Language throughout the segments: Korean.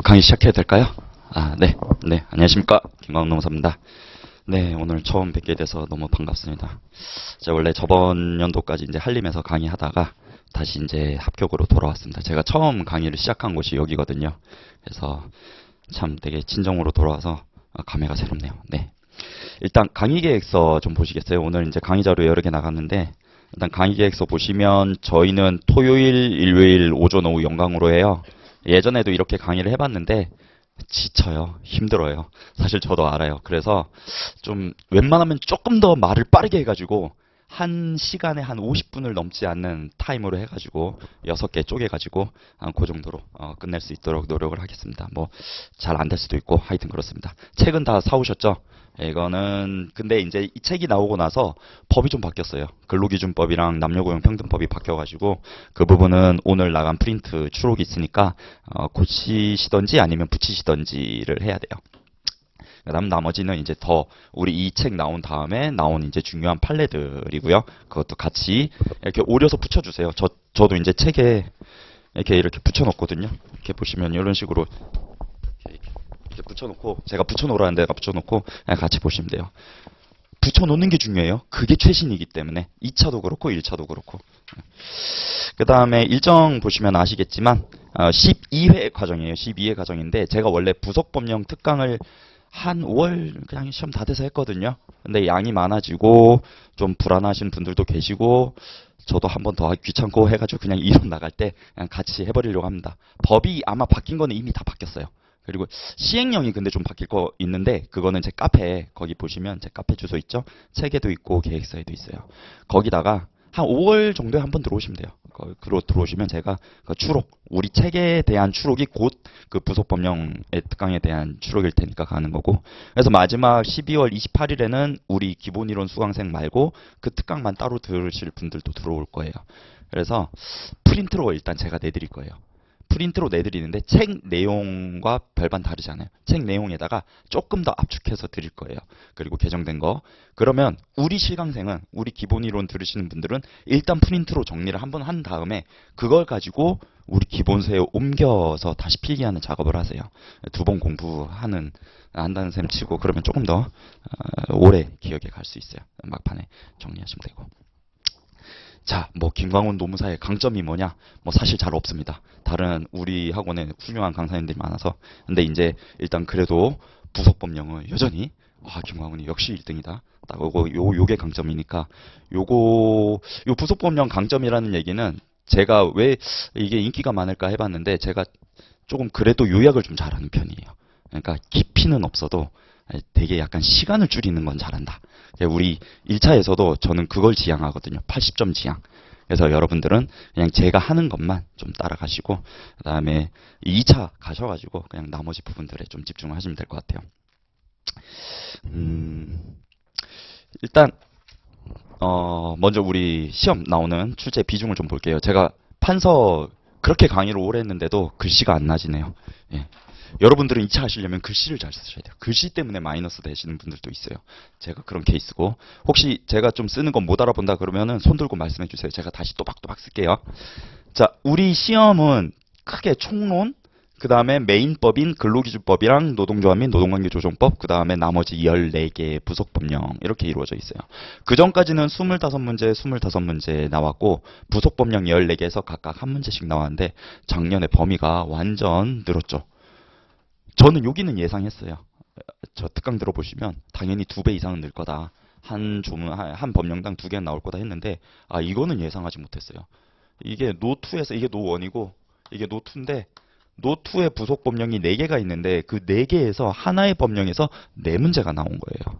강의 시작해도 될까요? 네, 안녕하십니까. 김광훈 농사입니다. 네, 오늘 처음 뵙게 돼서 너무 반갑습니다. 제가 원래 저번 연도까지 이제 한림에서 강의하다가 다시 이제 합격으로 돌아왔습니다. 제가 처음 강의를 시작한 곳이 여기거든요. 그래서 참 되게 진정으로 돌아와서 감회가 새롭네요. 네. 일단 강의 계획서 좀 보시겠어요? 오늘 이제 강의 자료 여러 개 나갔는데, 일단 강의 계획서 보시면 저희는 토요일, 일요일 오전 오후 연강으로 해요. 예전에도 이렇게 강의를 해봤는데 지쳐요. 힘들어요. 사실 저도 알아요. 그래서 좀 웬만하면 조금 더 말을 빠르게 해가지고 한 시간에 한 50분을 넘지 않는 타임으로 해가지고 6개 쪼개가지고 그 정도로 끝낼 수 있도록 노력을 하겠습니다. 뭐 잘 안 될 수도 있고 하여튼 그렇습니다. 책은 다 사오셨죠? 이거는 근데 이제 이 책이 나오고 나서 법이 좀 바뀌었어요. 근로기준법이랑 남녀고용평등법이 바뀌어가지고 그 부분은 오늘 나간 프린트 추록이 있으니까 고치시던지 아니면 붙이시던지를 해야 돼요. 그다음 나머지는 이제 더 우리 이 책 나온 다음에 나온 이제 중요한 판례들이고요. 그것도 같이 이렇게 오려서 붙여주세요. 저도 이제 책에 이렇게 붙여놓거든요. 이렇게 보시면 이런 식으로 이렇게 붙여놓고 제가 붙여놓으라는 데가 붙여놓고 그냥 같이 보시면 돼요. 붙여놓는 게 중요해요. 그게 최신이기 때문에 2차도 그렇고 1차도 그렇고. 그 다음에 일정 보시면 아시겠지만 12회 과정이에요. 12회 과정인데 제가 원래 부속법령 특강을 한 5월 그냥 시험 다 돼서 했거든요. 근데 양이 많아지고 좀 불안하신 분들도 계시고 저도 한 번 더 귀찮고 해가지고 그냥 이론 나갈 때 그냥 같이 해버리려고 합니다. 법이 아마 바뀐 거는 이미 다 바뀌었어요. 그리고 시행령이 근데 좀 바뀔 거 있는데 그거는 제 카페에 거기 보시면 제 카페 주소 있죠? 책에도 있고 계획서에도 있어요. 거기다가 한 5월 정도에 한번 들어오시면 돼요. 그로 들어오시면 제가 그 추록, 우리 책에 대한 추록이 곧 그 부속법령의 특강에 대한 추록일 테니까 가는 거고. 그래서 마지막 12월 28일에는 우리 기본이론 수강생 말고 그 특강만 따로 들으실 분들도 들어올 거예요. 그래서 프린트로 일단 제가 내드릴 거예요. 프린트로 내드리는데 책 내용과 별반 다르잖아요. 책 내용에다가 조금 더 압축해서 드릴 거예요. 그리고 개정된 거. 그러면 우리 실강생은, 우리 기본이론 들으시는 분들은 일단 프린트로 정리를 한번 한 다음에 그걸 가지고 우리 기본서에 옮겨서 다시 필기하는 작업을 하세요. 2번 한다는 셈 치고 그러면 조금 더 오래 기억에 갈 수 있어요. 막판에 정리하시면 되고. 자, 뭐 김광훈 노무사의 강점이 뭐냐? 뭐 사실 잘 없습니다. 다른 우리 학원에 훌륭한 강사님들이 많아서. 근데 이제 일단 그래도 부속법령은 여전히 김광훈이 역시 1등이다. 딱 요게 강점이니까 요 부속법령 강점이라는 얘기는 제가 왜 이게 인기가 많을까 해봤는데 제가 조금 그래도 요약을 좀 잘하는 편이에요. 그러니까 깊이는 없어도 되게 약간 시간을 줄이는 건 잘한다. 우리 1차에서도 저는 그걸 지향하거든요. 80점 지향. 그래서 여러분들은 그냥 제가 하는 것만 좀 따라가시고 그 다음에 2차 가셔가지고 그냥 나머지 부분들에 좀 집중하시면 될 것 같아요. 일단 먼저 우리 시험 나오는 출제 비중을 좀 볼게요. 제가 판서 그렇게 강의를 오래 했는데도 글씨가 안 나지네요. 예. 여러분들은 2차 하시려면 글씨를 잘 쓰셔야 돼요. 글씨 때문에 마이너스 되시는 분들도 있어요. 제가 그런 케이스고. 혹시 제가 좀 쓰는 건 못 알아본다 그러면은 손 들고 말씀해 주세요. 제가 다시 또박또박 쓸게요. 자, 우리 시험은 크게 총론, 그 다음에 메인법인 근로기준법이랑 노동조합 및 노동관계조정법, 그 다음에 나머지 14개의 부속법령 이렇게 이루어져 있어요. 그 전까지는 25문제, 25문제 나왔고 부속법령 14개에서 각각 한 문제씩 나왔는데 작년에 범위가 완전 늘었죠. 저는 여기는 예상했어요. 저 특강 들어보시면 당연히 2배 이상은 늘 거다. 한 법령당 2개 나올 거다 했는데 이거는 예상하지 못했어요. 이게 노2에서 이게 노1이고 이게 노2인데 노2의 부속 법령이 4개가 있는데 그 4개에서 하나의 법령에서 4문제가 나온 거예요.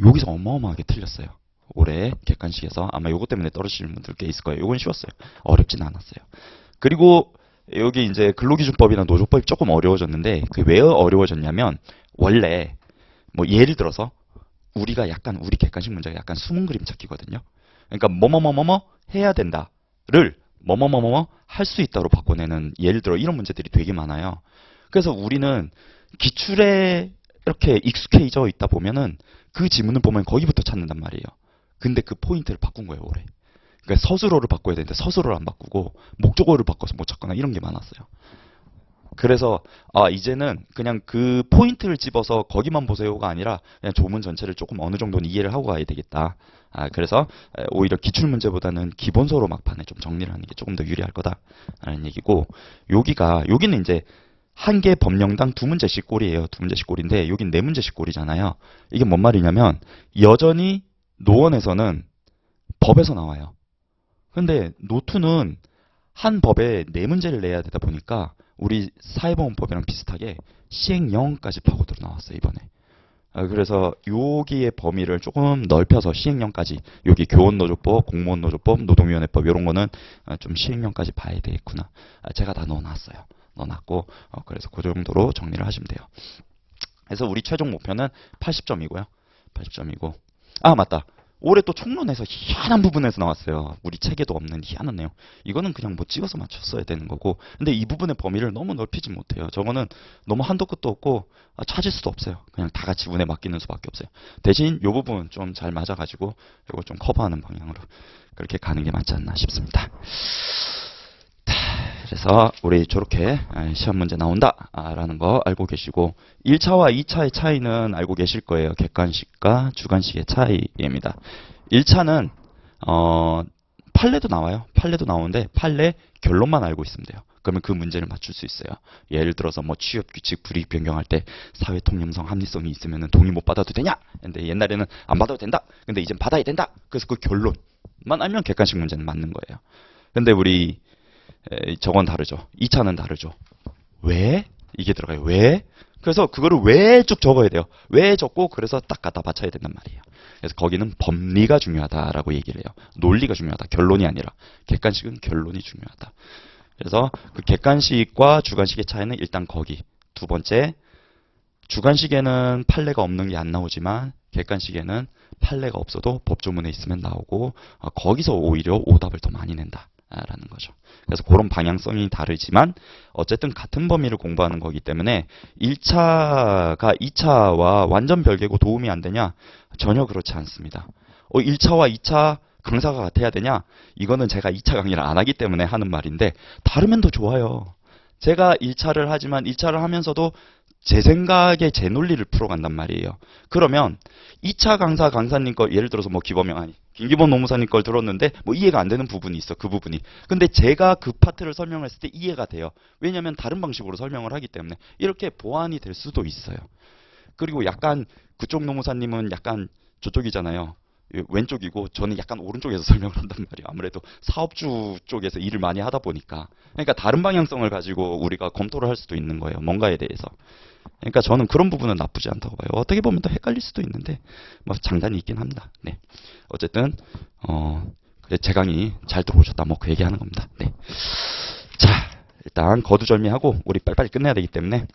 여기서 어마어마하게 틀렸어요. 올해 객관식에서 아마 요거 때문에 떨어지시는 분들 꽤 있을 거예요. 요건 쉬웠어요. 어렵진 않았어요. 그리고 여기 이제 근로기준법이나 노조법이 조금 어려워졌는데 그게 왜 어려워졌냐면 원래 뭐 예를 들어서 우리가 약간 우리 객관식 문제가 약간 숨은 그림 찾기거든요. 그러니까 뭐뭐뭐뭐뭐 해야 된다를 뭐뭐뭐뭐 할 수 있다로 바꿔내는 예를 들어 이런 문제들이 되게 많아요. 그래서 우리는 기출에 이렇게 익숙해져 있다 보면은 그 지문을 보면 거기부터 찾는단 말이에요. 근데 그 포인트를 바꾼 거예요, 올해. 그러니까 서술어를 바꿔야 되는데 서술어를 안 바꾸고 목적어를 바꿔서 못 찾거나 이런 게 많았어요. 그래서 이제는 그냥 그 포인트를 집어서 거기만 보세요가 아니라 그냥 조문 전체를 조금 어느 정도는 이해를 하고 가야 되겠다. 그래서 오히려 기출 문제보다는 기본서로 막판에 좀 정리를 하는 게 조금 더 유리할 거다라는 얘기고, 여기는 이제 한 개 법령당 두 문제씩 꼴이에요. 두 문제씩 꼴인데 여긴 네 문제씩 꼴이잖아요. 이게 뭔 말이냐면 여전히 노원에서는 법에서 나와요. 근데 노투는 한 법에 네 문제를 내야 되다 보니까 우리 사회보험법이랑 비슷하게 시행령까지 파고들어 나왔어요, 이번에. 그래서 여기의 범위를 조금 넓혀서 시행령까지, 여기 교원노조법, 공무원노조법, 노동위원회법 이런 거는 좀 시행령까지 봐야 되겠구나. 제가 다 넣어놨어요. 넣어놨고 그래서 그 정도로 정리를 하시면 돼요. 그래서 우리 최종 목표는 80점이고요. 80점이고. 맞다. 올해 또 총론에서 희한한 부분에서 나왔어요. 우리 책에도 없는 희한한 내용. 이거는 그냥 뭐 찍어서 맞췄어야 되는 거고. 근데 이 부분의 범위를 너무 넓히지 못해요. 저거는 너무 한도 끝도 없고 찾을 수도 없어요. 그냥 다 같이 운에 맡기는 수밖에 없어요. 대신 이 부분 좀 잘 맞아가지고 이거 좀 커버하는 방향으로 그렇게 가는 게 맞지 않나 싶습니다. 그래서 우리 저렇게 시험 문제 나온다라는 거 알고 계시고, 1차와 2차의 차이는 알고 계실 거예요. 객관식과 주관식의 차이입니다. 1차는 판례도 나와요. 판례도 나오는데 판례 결론만 알고 있으면 돼요. 그러면 그 문제를 맞출 수 있어요. 예를 들어서 뭐 취업 규칙 불이익 변경할 때 사회 통념성 합리성이 있으면 동의 못 받아도 되냐? 근데 옛날에는 안 받아도 된다. 근데 이젠 받아야 된다. 그래서 그 결론만 알면 객관식 문제는 맞는 거예요. 근데 우리 저건 다르죠. 2차는 다르죠. 왜? 이게 들어가요. 왜? 그래서 그거를 왜 쭉 적어야 돼요. 왜 적고 그래서 딱 갖다 바쳐야 된단 말이에요. 그래서 거기는 법리가 중요하다라고 얘기를 해요. 논리가 중요하다. 결론이 아니라. 객관식은 결론이 중요하다. 그래서 그 객관식과 주관식의 차이는 일단 거기. 두 번째, 주관식에는 판례가 없는 게 안 나오지만 객관식에는 판례가 없어도 법조문에 있으면 나오고 거기서 오히려 오답을 더 많이 낸다. 라는 거죠. 그래서 그런 방향성이 다르지만 어쨌든 같은 범위를 공부하는 거기 때문에 1차가 2차와 완전 별개고 도움이 안 되냐? 전혀 그렇지 않습니다. 1차와 2차 강사가 같아야 되냐? 이거는 제가 2차 강의를 안 하기 때문에 하는 말인데 다르면 더 좋아요. 제가 1차를 하지만 1차를 하면서도 제 생각에 제 논리를 풀어간단 말이에요. 그러면 2차 강사님 거 예를 들어서 뭐 김기범 노무사님 걸 들었는데 뭐 이해가 안 되는 부분이 있어. 그 부분이. 근데 제가 그 파트를 설명했을 때 이해가 돼요. 왜냐하면 다른 방식으로 설명을 하기 때문에 이렇게 보완이 될 수도 있어요. 그리고 약간 그쪽 노무사님은 약간 저쪽이잖아요. 왼쪽이고 저는 약간 오른쪽에서 설명을 한단 말이에요. 아무래도 사업주 쪽에서 일을 많이 하다 보니까. 그러니까 다른 방향성을 가지고 우리가 검토를 할 수도 있는 거예요. 뭔가에 대해서. 그러니까 저는 그런 부분은 나쁘지 않다고 봐요. 어떻게 보면 또 헷갈릴 수도 있는데 뭐 장단이 있긴 합니다. 네. 어쨌든 제 강의 잘 들어오셨다 뭐 그 얘기하는 겁니다. 네. 자, 일단 거두절미하고 우리 빨리빨리 끝내야 되기 때문에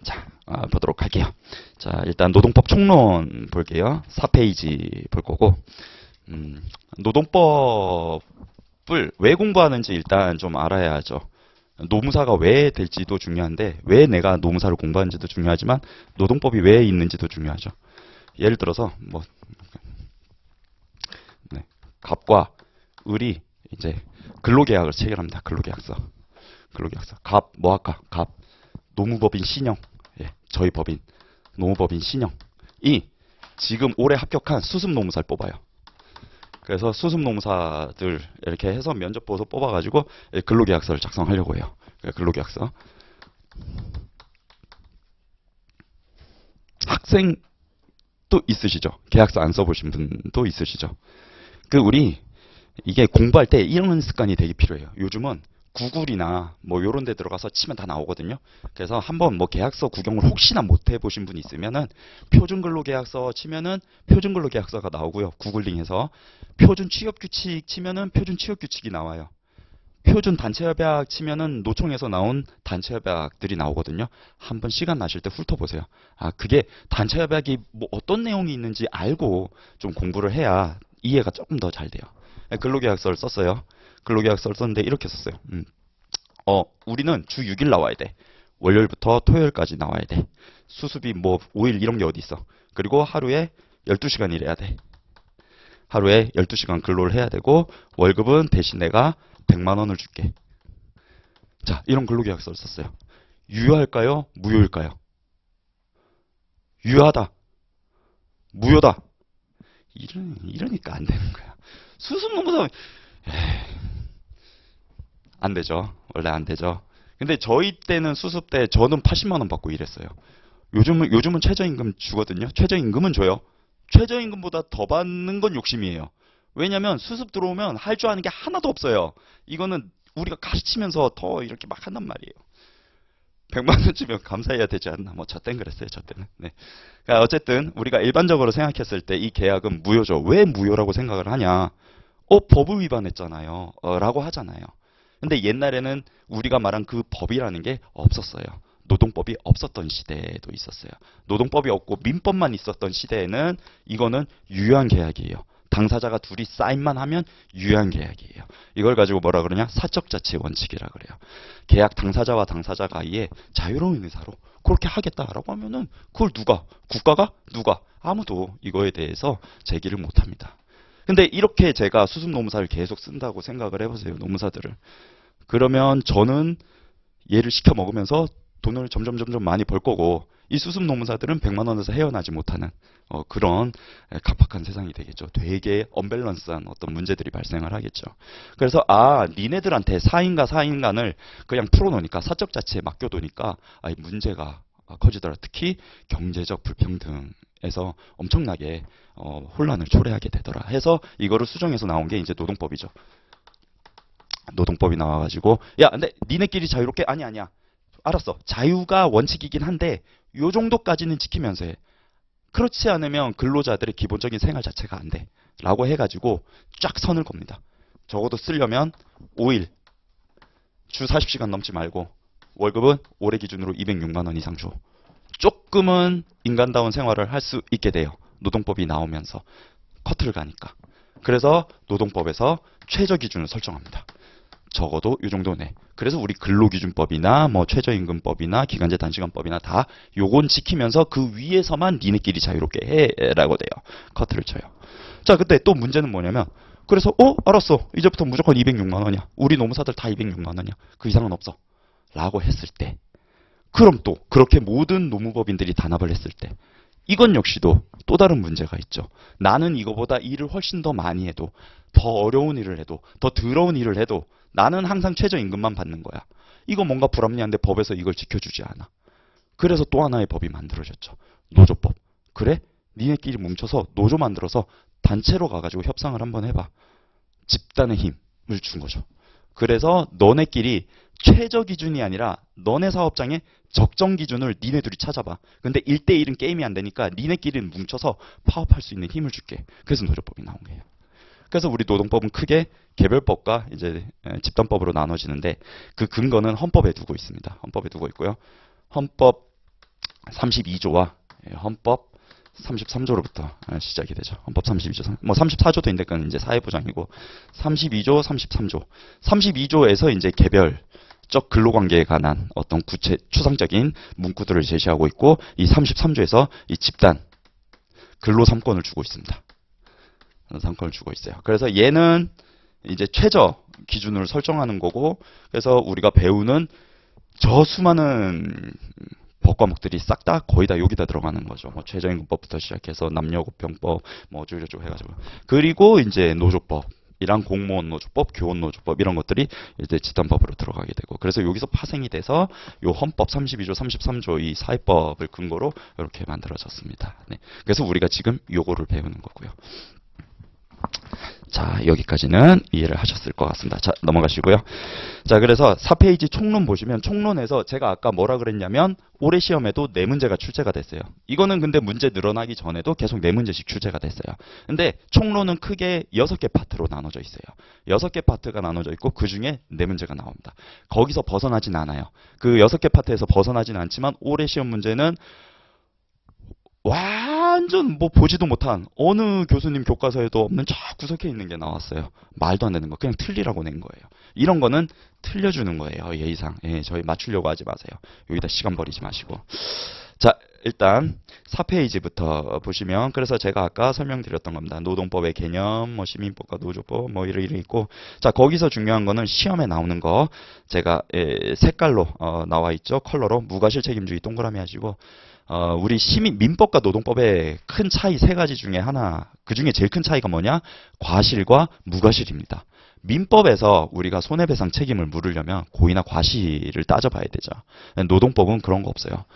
자, 보도록 할게요. 자, 일단 노동법 총론 볼게요. 4페이지 볼 거고, 노동법을 왜 공부하는지 일단 좀 알아야죠. 노무사가 왜 될지도 중요한데, 왜 내가 노무사를 공부하는지도 중요하지만, 노동법이 왜 있는지도 중요하죠. 예를 들어서, 갑과 을이 이제 근로계약을 체결합니다. 근로계약서. 갑, 뭐 할까? 갑, 노무법인 신영. 저희 법인, 노무법인 신영이 지금 올해 합격한 수습노무사를 뽑아요. 그래서 수습노무사들 이렇게 해서 면접 보고서 뽑아가지고 근로계약서를 작성하려고 해요. 근로계약서. 학생도 있으시죠? 계약서 안 써보신 분도 있으시죠? 우리 이게 공부할 때 이런 습관이 되게 필요해요. 요즘은 구글이나 뭐 요런 데 들어가서 치면 다 나오거든요. 그래서 한번 뭐 계약서 구경을 혹시나 못 해보신 분 있으면은 표준근로계약서 치면은 표준근로계약서가 나오고요. 구글링해서 표준 취업규칙 치면은 표준 취업규칙이 나와요. 표준 단체협약 치면은 노총에서 나온 단체협약들이 나오거든요. 한번 시간 나실 때 훑어보세요. 그게 단체협약이 뭐 어떤 내용이 있는지 알고 좀 공부를 해야 이해가 조금 더 잘 돼요. 근로계약서를 썼어요. 근로계약서를 썼는데 이렇게 썼어요. 우리는 주 6일 나와야 돼. 월요일부터 토요일까지 나와야 돼. 수습이 뭐 5일 이런 게 어디 있어. 그리고 하루에 12시간 일해야 돼. 하루에 12시간 근로를 해야 되고 월급은 대신 내가 100만 원을 줄게. 자, 이런 근로계약서를 썼어요. 유효할까요? 무효일까요? 유효하다. 무효다. 이러니까 안 되는 거야. 수습노무사, 안 되죠. 원래 안 되죠. 근데 저희 때는 수습 때 저는 80만 원 받고 일했어요. 요즘은 최저임금 주거든요. 최저임금은 줘요. 최저임금보다 더 받는 건 욕심이에요. 왜냐면 수습 들어오면 할 줄 아는 게 하나도 없어요. 이거는 우리가 가르치면서 더 이렇게 막 한단 말이에요. 100만 원 주면 감사해야 되지 않나. 뭐 저 땐 그랬어요. 저 때는. 네. 그러니까 어쨌든 우리가 일반적으로 생각했을 때 이 계약은 무효죠. 왜 무효라고 생각을 하냐? 법을 위반했잖아요. 라고 하잖아요. 근데 옛날에는 우리가 말한 그 법이라는 게 없었어요. 노동법이 없었던 시대도 있었어요. 노동법이 없고 민법만 있었던 시대에는 이거는 유효한 계약이에요. 당사자가 둘이 사인만 하면 유효한 계약이에요. 이걸 가지고 뭐라 그러냐? 사적 자치 원칙이라 그래요. 계약 당사자와 당사자 사이에 자유로운 의사로 그렇게 하겠다라고 하면은 그걸 누가? 국가가? 누가? 아무도 이거에 대해서 제기를 못 합니다. 근데 이렇게 제가 수습노무사를 계속 쓴다고 생각을 해보세요. 노무사들을. 그러면 저는 얘를 시켜 먹으면서 돈을 점점 많이 벌 거고 이 수습노무사들은 100만 원에서 헤어나지 못하는 그런 각박한 세상이 되겠죠. 되게 언밸런스한 어떤 문제들이 발생을 하겠죠. 그래서 니네들한테 사인과 사인간을 그냥 풀어놓으니까 사적 자치에 맡겨두니까 이 문제가 커지더라. 특히 경제적 불평등에서 엄청나게 혼란을 초래하게 되더라. 해서 이거를 수정해서 나온 게 이제 노동법이죠. 노동법이 나와가지고 야 근데 니네끼리 자유롭게 아니야 알았어 자유가 원칙이긴 한데 요 정도까지는 지키면서 해. 그렇지 않으면 근로자들의 기본적인 생활 자체가 안 돼 라고 해가지고 쫙 선을 겁니다. 적어도 쓰려면 5일 주 40시간 넘지 말고 월급은 올해 기준으로 206만 원 이상 줘. 조금은 인간다운 생활을 할 수 있게 돼요. 노동법이 나오면서 커트를 가니까. 그래서 노동법에서 최저 기준을 설정합니다. 적어도 이 정도 내. 그래서 우리 근로기준법이나 뭐 최저임금법이나 기간제 단시간법이나 다 요건 지키면서 그 위에서만 니네끼리 자유롭게 해라고 돼요. 커트를 쳐요. 자, 그때 또 문제는 뭐냐면 그래서 알았어. 이제부터 무조건 206만 원이야. 우리 노무사들 다 206만 원이야. 그 이상은 없어. 라고 했을 때 그럼 또 그렇게 모든 노무법인들이 단합을 했을 때 이건 역시도 또 다른 문제가 있죠. 나는 이거보다 일을 훨씬 더 많이 해도 더 어려운 일을 해도 더 더러운 일을 해도 나는 항상 최저임금만 받는 거야. 이거 뭔가 불합리한데 법에서 이걸 지켜주지 않아. 그래서 또 하나의 법이 만들어졌죠. 노조법. 그래? 니네끼리 뭉쳐서 노조 만들어서 단체로 가가지고 협상을 한번 해봐. 집단의 힘을 준 거죠. 그래서 너네끼리 최저 기준이 아니라 너네 사업장의 적정 기준을 니네 둘이 찾아봐. 근데 1대1은 게임이 안 되니까 니네끼리는 뭉쳐서 파업할 수 있는 힘을 줄게. 그래서 노조법이 나온 거예요. 그래서 우리 노동법은 크게 개별법과 이제 집단법으로 나눠지는데 그 근거는 헌법에 두고 있습니다. 헌법에 두고 있고요. 헌법 32조와 헌법 33조로부터 시작이 되죠. 헌법 32조, 뭐 34조도 있는데 그건 이제 사회보장이고 32조, 33조. 32조에서 이제 개별적 근로관계에 관한 어떤 추상적인 문구들을 제시하고 있고 이 33조에서 이 집단 근로 3권을 주고 있습니다. 3권을 주고 있어요. 그래서 얘는 이제 최저 기준을 설정하는 거고 그래서 우리가 배우는 저 수많은 법 과목들이 싹 다 거의 다 여기다 들어가는 거죠. 뭐 최저임금법부터 시작해서 남녀고병법 뭐 어쩌고저쩌고 해가지고 그리고 이제 노조법이랑 공무원 노조법, 교원 노조법 이런 것들이 이제 집단법으로 들어가게 되고 그래서 여기서 파생이 돼서 요 헌법 32조, 33조 이 사회법을 근거로 이렇게 만들어졌습니다. 네. 그래서 우리가 지금 요거를 배우는 거고요. 자, 여기까지는 이해를 하셨을 것 같습니다. 자, 넘어가시고요. 자, 그래서 4페이지 총론 보시면 총론에서 제가 아까 뭐라 그랬냐면 올해 시험에도 4문제가 출제가 됐어요. 이거는 근데 문제 늘어나기 전에도 계속 4문제씩 출제가 됐어요. 근데 총론은 크게 6개 파트로 나눠져 있어요. 6개 파트가 나눠져 있고 그 중에 4문제가 나옵니다. 거기서 벗어나진 않아요. 그 6개 파트에서 벗어나진 않지만 올해 시험 문제는 완전 뭐 보지도 못한 어느 교수님 교과서에도 없는 저 구석에 있는 게 나왔어요. 말도 안 되는 거 그냥 틀리라고 낸 거예요. 이런 거는 틀려주는 거예요. 예의상. 예, 저희 맞추려고 하지 마세요. 여기다 시간 버리지 마시고. 자, 일단 4페이지부터 보시면 그래서 제가 아까 설명드렸던 겁니다. 노동법의 개념, 뭐 시민법과 노조법 뭐 이런 있고 자 거기서 중요한 거는 시험에 나오는 거 제가 색깔로 나와 있죠. 컬러로 무과실 책임주의 동그라미 하시고 우리 민법과 노동법의 큰 차이 세 가지 중에 하나 그 중에 제일 큰 차이가 뭐냐? 과실과 무과실입니다. 민법에서 우리가 손해배상 책임을 물으려면 고의나 과실을 따져봐야 되죠. 노동법은 그런 거 없어요.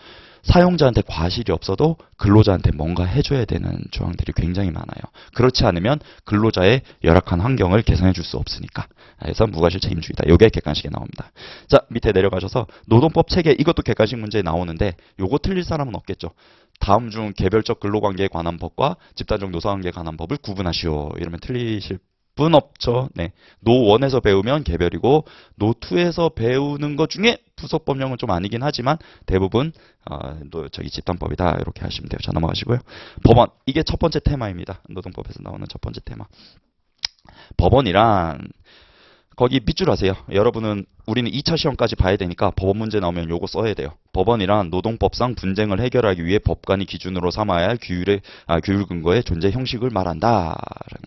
사용자한테 과실이 없어도 근로자한테 뭔가 해줘야 되는 조항들이 굉장히 많아요. 그렇지 않으면 근로자의 열악한 환경을 개선해 줄 수 없으니까. 그래서 무과실 책임주의다. 이게 객관식에 나옵니다. 자, 밑에 내려가셔서 노동법 체계 이것도 객관식 문제에 나오는데 요거 틀릴 사람은 없겠죠. 다음 중 개별적 근로관계에 관한 법과 집단적 노사관계에 관한 법을 구분하시오. 이러면 틀리실 분 없죠. 네. 노1에서 배우면 개별이고 노2에서 배우는 것 중에 부속 법령은 좀 아니긴 하지만 대부분 저기 집단법이다. 이렇게 하시면 돼요. 자, 넘어가시고요. 법원. 이게 첫 번째 테마입니다. 노동법에서 나오는 첫 번째 테마. 법원이란 거기 밑줄 하세요. 여러분은 우리는 2차 시험까지 봐야 되니까 법원 문제 나오면 요거 써야 돼요. 법원이란 노동법상 분쟁을 해결하기 위해 법관이 기준으로 삼아야 할 규율 근거의 존재 형식을 말한다라는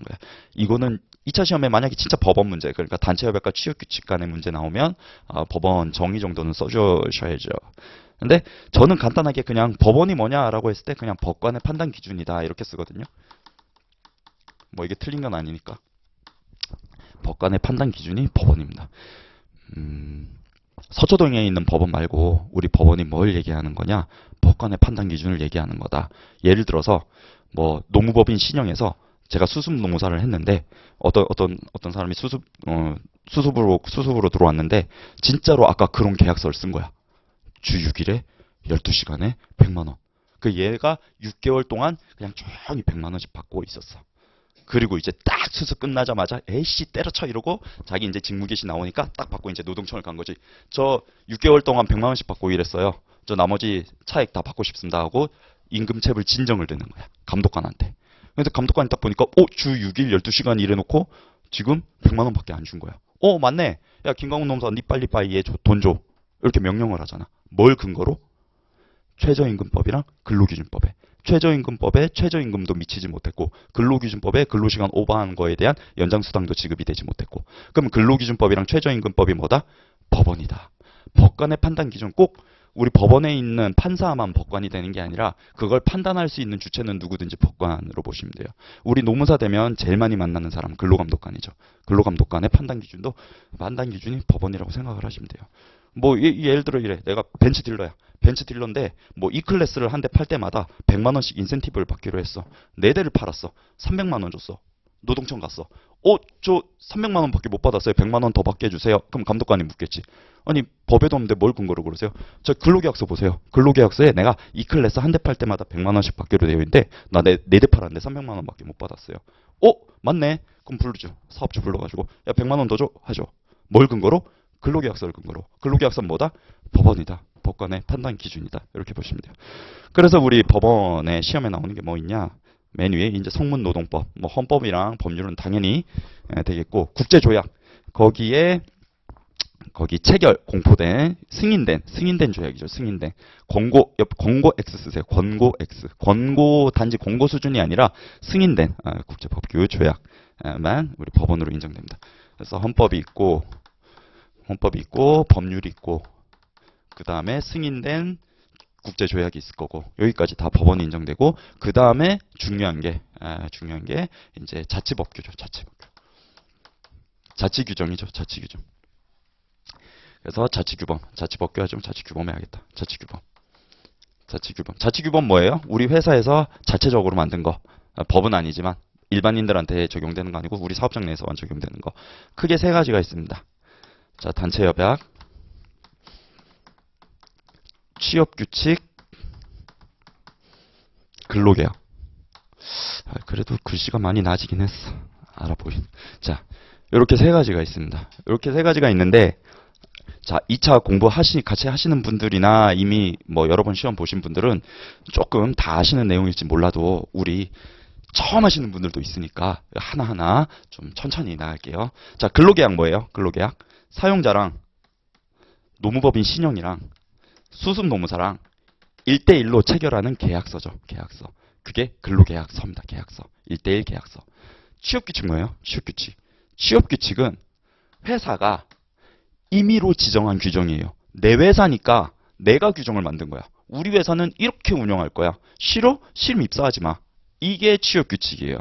거야. 이거는 2차 시험에 만약에 진짜 법원 문제, 그러니까 단체협약과 취업규칙 간의 문제 나오면 법원 정의 정도는 써주셔야죠. 근데 저는 간단하게 그냥 법원이 뭐냐라고 했을 때 그냥 법관의 판단 기준이다 이렇게 쓰거든요. 뭐 이게 틀린 건 아니니까. 법관의 판단 기준이 법원입니다. 서초동에 있는 법원 말고 우리 법원이 뭘 얘기하는 거냐? 법관의 판단 기준을 얘기하는 거다. 예를 들어서 뭐 노무법인 신형에서 제가 수습 노무사를 했는데 어떤 사람이 수습으로 들어왔는데 진짜로 아까 그런 계약서를 쓴 거야. 주 6일에 12시간에 100만 원. 그 얘가 6개월 동안 그냥 조용히 100만 원씩 받고 있었어. 그리고 이제 딱 수습 끝나자마자 에이씨 때려쳐 이러고 자기 이제 직무개시 나오니까 딱 받고 이제 노동청을 간 거지. 저 6개월 동안 100만 원씩 받고 일했어요. 저 나머지 차액 다 받고 싶습니다 하고 임금체불 진정을 내는 거야. 감독관한테. 근데 감독관이 딱 보니까 주 6일 12시간 일해놓고 지금 100만 원밖에 안 준 거야. 맞네. 야 김광훈 노무사 니 빨리 얘 돈 줘. 이렇게 명령을 하잖아. 뭘 근거로? 최저임금법이랑 근로기준법에. 최저임금법에 최저임금도 미치지 못했고 근로기준법에 근로시간 오버한 거에 대한 연장수당도 지급이 되지 못했고 그럼 근로기준법이랑 최저임금법이 뭐다? 법원이다. 법관의 판단 기준 꼭 우리 법원에 있는 판사만 법관이 되는 게 아니라 그걸 판단할 수 있는 주체는 누구든지 법관으로 보시면 돼요. 우리 노무사 되면 제일 많이 만나는 사람 근로감독관이죠. 근로감독관의 판단 기준이 법원이라고 생각을 하시면 돼요. 뭐 예를 들어 이래. 내가 벤츠 딜러야. 벤츠 딜러인데 뭐 E클래스를 한 대 팔 때마다 100만 원씩 인센티브를 받기로 했어. 4대를 팔았어. 300만 원 줬어. 노동청 갔어. 저 300만 원밖에 못 받았어요. 100만 원 더 받게 해주세요. 그럼 감독관이 묻겠지. 아니 법에도 없는데 뭘 근거로 그러세요? 저 근로계약서 보세요. 근로계약서에 내가 E클래스 한 대 팔 때마다 100만 원씩 받기로 되어 있는데 나 4대 팔았는데 300만 원밖에 못 받았어요. 맞네. 그럼 부르죠. 사업주 불러가지고 야 100만 원 더 줘. 하죠. 뭘 근거로? 근로계약서를 근거로. 근로계약서는 뭐다? 법원이다. 법관의 판단 기준이다. 이렇게 보시면 돼요. 그래서 우리 법원의 시험에 나오는 게 뭐 있냐? 맨 위에 이제 성문노동법, 뭐 헌법이랑 법률은 당연히 되겠고 국제조약 거기 체결 공포된 승인된 조약이죠. 승인된 권고 X 쓰세요. 권고 X. 단지 권고 수준이 아니라 승인된 국제법규 조약만 우리 법원으로 인정됩니다. 그래서 헌법이 있고 법률이 있고 그 다음에 승인된 국제조약이 있을 거고 여기까지 다 법원이 인정되고 그 다음에 중요한 게 이제 자치법규죠. 자치규정이죠. 자치규정. 그래서 자치법규 하죠. 자치규범 해야겠다. 자치규범 뭐예요? 우리 회사에서 자체적으로 만든 거. 법은 아니지만 일반인들한테 적용되는 거 아니고 우리 사업장 내에서만 적용되는 거. 크게 세 가지가 있습니다. 자, 단체협약, 취업규칙, 근로계약. 그래도 글씨가 많이 나아지긴 했어. 알아보긴. 자, 이렇게 세 가지가 있습니다. 이렇게 세 가지가 있는데, 자, 2차 같이 하시는 분들이나 이미 뭐 여러 번 시험 보신 분들은 조금 다 아시는 내용일지 몰라도 우리 처음 하시는 분들도 있으니까 하나하나 좀 천천히 나갈게요. 자, 근로계약 뭐예요? 근로계약. 사용자랑 노무법인 신형이랑 수습노무사랑 1대1로 체결하는 계약서죠. 계약서. 그게 근로계약서입니다. 계약서. 1대1 계약서. 취업규칙 뭐예요? 취업규칙. 취업규칙은 회사가 임의로 지정한 규정이에요. 내 회사니까 내가 규정을 만든 거야. 우리 회사는 이렇게 운영할 거야. 싫어? 싫으면 입사하지 마. 이게 취업규칙이에요.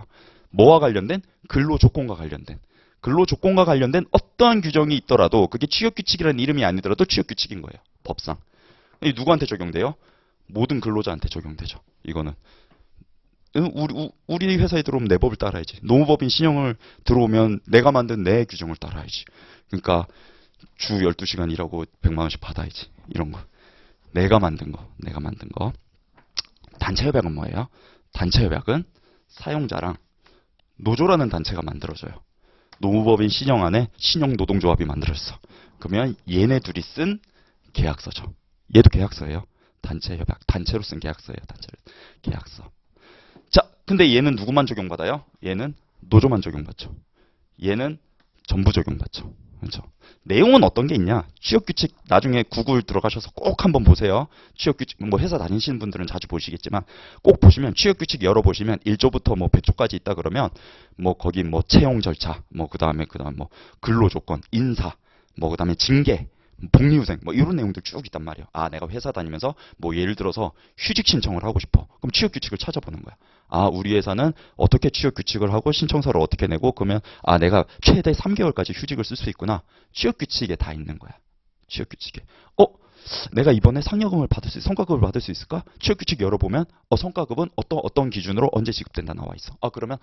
뭐와 관련된? 근로조건과 관련된. 근로조건과 관련된 어떠한 규정이 있더라도 그게 취업규칙이라는 이름이 아니더라도 취업규칙인 거예요. 법상. 누구한테 적용돼요? 모든 근로자한테 적용되죠. 이거는. 우리 회사에 들어오면 내 법을 따라야지. 노무법인 신형을 들어오면 내가 만든 내 규정을 따라야지. 그러니까 주 12시간 일하고 100만 원씩 받아야지. 이런 거. 내가 만든 거. 단체협약은 뭐예요? 단체협약은 사용자랑 노조라는 단체가 만들어져요. 노무법인 신형 안에 신형노동조합이 만들어졌어. 그러면 얘네 둘이 쓴 계약서죠. 얘도 계약서예요. 단체협약. 단체로 쓴 계약서예요. 단체로. 계약서. 자, 근데 얘는 누구만 적용받아요? 얘는 노조만 적용받죠. 얘는 전부 적용받죠. 그렇죠? 내용은 어떤 게 있냐? 취업규칙 나중에 구글 들어가셔서 꼭 한번 보세요. 취업규칙 뭐 회사 다니시는 분들은 자주 보시겠지만 꼭 보시면 취업규칙 열어보시면 1조부터 뭐 100조까지 있다 그러면 뭐 거기 뭐 채용 절차, 뭐 그다음에 뭐 근로조건, 인사, 뭐 그다음에 징계, 복리후생 뭐 이런 내용들 쭉 있단 말이에요. 아, 내가 회사 다니면서 뭐 예를 들어서 휴직 신청을 하고 싶어. 그럼 취업규칙을 찾아보는 거야. 아, 우리 회사는 어떻게 취업규칙을 하고 신청서를 어떻게 내고 그러면 아, 내가 최대 3개월까지 휴직을 쓸 수 있구나. 취업규칙에 다 있는 거야. 취업규칙에. 내가 이번에 성과급을 받을 수 있을까? 취업규칙 열어보면 성과급은 어떤 기준으로 언제 지급된다 나와 있어. 아, 그러면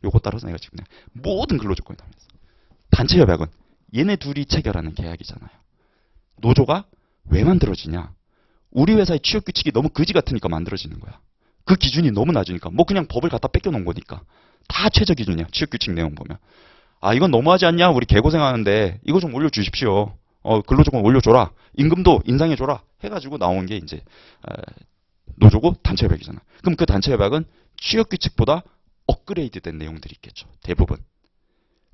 요거 따라서 내가 지급해. 모든 근로조건이 나와 있어. 단체협약은 얘네 둘이 체결하는 계약이잖아요. 노조가 왜 만들어지냐? 우리 회사의 취업규칙이 너무 거지 같으니까 만들어지는 거야. 그 기준이 너무 낮으니까. 뭐 그냥 법을 갖다 뺏겨놓은 거니까. 다 최저 기준이야. 취업규칙 내용 보면. 아, 이건 너무하지 않냐? 우리 개고생하는데 이거 좀 올려주십시오. 근로조건 올려줘라. 임금도 인상해줘라. 해가지고 나온 게 이제 노조고 단체협약이잖아. 그럼 그 단체협약은 취업규칙보다 업그레이드 된 내용들이 있겠죠. 대부분.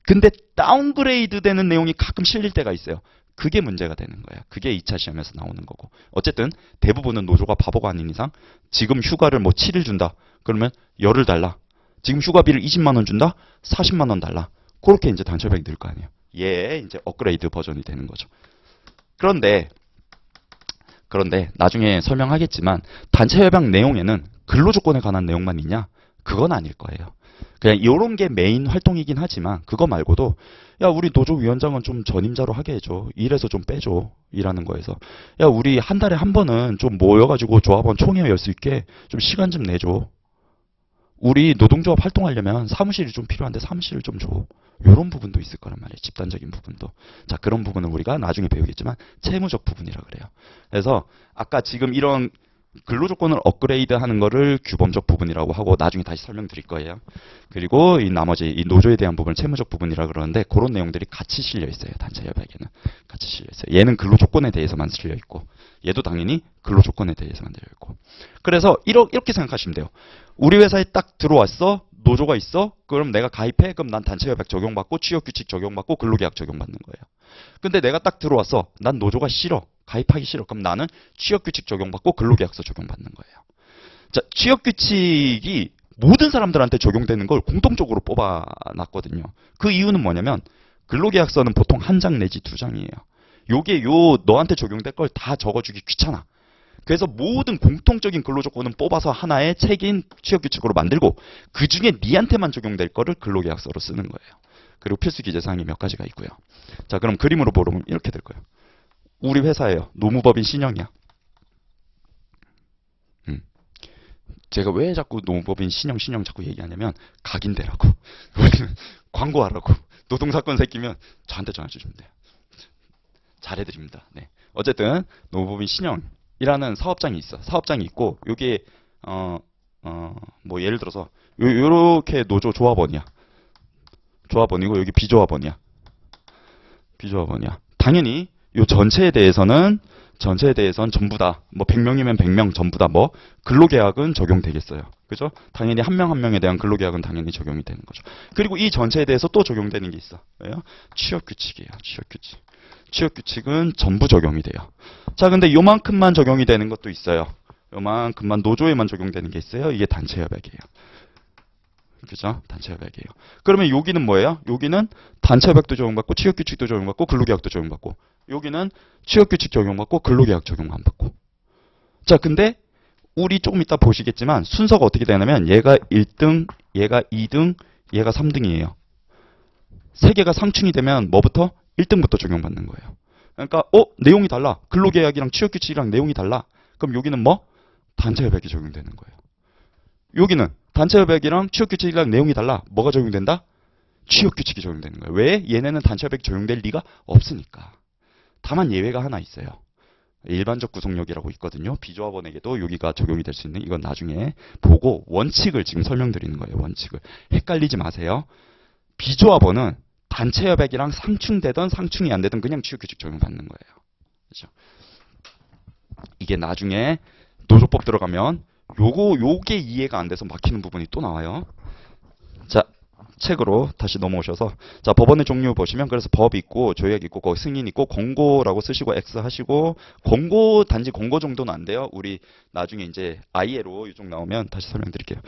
근데 다운그레이드 되는 내용이 가끔 실릴 때가 있어요. 그게 문제가 되는 거야. 그게 2차 시험에서 나오는 거고. 어쨌든 대부분은 노조가 바보가 아닌 이상 지금 휴가를 뭐 7일 준다. 그러면 열흘 달라. 지금 휴가비를 20만 원 준다. 40만 원 달라. 그렇게 이제 단체협약이 늘 거 아니에요. 얘 이제 업그레이드 버전이 되는 거죠. 그런데 나중에 설명하겠지만 단체협약 내용에는 근로조건에 관한 내용만 있냐? 그건 아닐 거예요. 그냥 이런 게 메인 활동이긴 하지만 그거 말고도 야, 우리 노조 위원장은 좀 전임자로 하게 해줘. 일에서 좀 빼줘. 일하는 거에서. 야, 우리 한 달에 한 번은 좀 모여가지고 조합원 총회 열 수 있게 좀 시간 좀 내줘. 우리 노동조합 활동하려면 사무실이 좀 필요한데 사무실을 좀 줘. 이런 부분도 있을 거란 말이에요. 집단적인 부분도. 자, 그런 부분은 우리가 나중에 배우겠지만 채무적 부분이라 그래요. 그래서 아까 지금 이런 근로조건을 업그레이드 하는 거를 규범적 부분이라고 하고 나중에 다시 설명드릴 거예요. 그리고 이 나머지 이 노조에 대한 부분을 채무적 부분이라 그러는데 그런 내용들이 같이 실려 있어요. 단체협약에는. 같이 실려 있어요. 얘는 근로조건에 대해서만 실려 있고 얘도 당연히 근로조건에 대해서만 실려 있고. 그래서 이렇게 생각하시면 돼요. 우리 회사에 딱 들어왔어. 노조가 있어. 그럼 내가 가입해. 그럼 난 단체협약 적용받고 취업규칙 적용받고 근로계약 적용받는 거예요. 근데 내가 딱 들어왔어. 난 노조가 싫어. 가입하기 싫어. 그럼 나는 취업규칙 적용받고 근로계약서 적용받는 거예요. 자, 취업규칙이 모든 사람들한테 적용되는 걸 공통적으로 뽑아놨거든요. 그 이유는 뭐냐면 근로계약서는 보통 한 장 내지 두 장이에요. 요게 너한테 적용될 걸 다 적어주기 귀찮아. 그래서 모든 공통적인 근로조건은 뽑아서 하나의 책인 취업규칙으로 만들고 그 중에 니한테만 적용될 거를 근로계약서로 쓰는 거예요. 그리고 필수 기재사항이 몇 가지가 있고요. 자, 그럼 그림으로 보면 이렇게 될 거예요. 우리 회사예요. 노무법인 신형이야. 제가 왜 자꾸 노무법인 신형 자꾸 얘기하냐면 각인되라고. 광고하라고. 노동사건 생기면 저한테 전화 주시면 돼요. 잘해드립니다. 네. 어쨌든 노무법인 신형이라는 사업장이 있어. 사업장이 있고 여기에 뭐 예를 들어서 요렇게 노조 조합원이야. 조합원이고 여기 비조합원이야. 비조합원이야. 당연히 요 전체에 대해서는 전부 다 뭐 100명이면 100명 전부 다 뭐 근로계약은 적용되겠어요. 그죠? 당연히 한 명 한 명에 대한 근로계약은 당연히 적용이 되는 거죠. 그리고 이 전체에 대해서 또 적용되는 게 있어. 왜요? 취업규칙이에요. 취업규칙. 취업규칙은 전부 적용이 돼요. 자, 근데 요만큼만 적용이 되는 것도 있어요. 요만큼만 노조에만 적용되는 게 있어요. 이게 단체협약이에요. 그죠? 단체협약이에요. 그러면 여기는 뭐예요? 여기는 단체협약도 적용받고 취업규칙도 적용받고 근로계약도 적용받고 여기는 취업규칙 적용받고 근로계약 적용 안 받고. 자, 근데 우리 조금 이따 보시겠지만 순서가 어떻게 되냐면 얘가 1등, 얘가 2등, 얘가 3등이에요. 세 개가 상충이 되면 뭐부터? 1등부터 적용받는 거예요. 그러니까 내용이 달라. 근로계약이랑 취업규칙이랑 내용이 달라. 그럼 여기는 뭐? 단체협약이 적용되는 거예요. 여기는 단체협약이랑 취업규칙이랑 내용이 달라. 뭐가 적용된다? 취업규칙이 적용되는 거예요. 왜? 얘네는 단체협약이 적용될 리가 없으니까. 다만 예외가 하나 있어요. 일반적 구속력이라고 있거든요. 비조합원에게도 여기가 적용이 될 수 있는, 이건 나중에 보고 원칙을 지금 설명드리는 거예요. 원칙을. 헷갈리지 마세요. 비조합원은 단체협약이랑 상충되든 상충이 안 되든 그냥 취업규칙 적용받는 거예요. 그렇죠? 이게 나중에 노조법 들어가면 요게 이해가 안 돼서 막히는 부분이 또 나와요. 자, 책으로 다시 넘어오셔서 자, 법원의 종류 보시면 그래서 법 있고 조약 있고 거기 승인 있고 권고라고 쓰시고 X 하시고 권고 단지 권고 정도는 안 돼요. 우리 나중에 이제 ILO 이쪽 나오면 다시 설명드릴게요.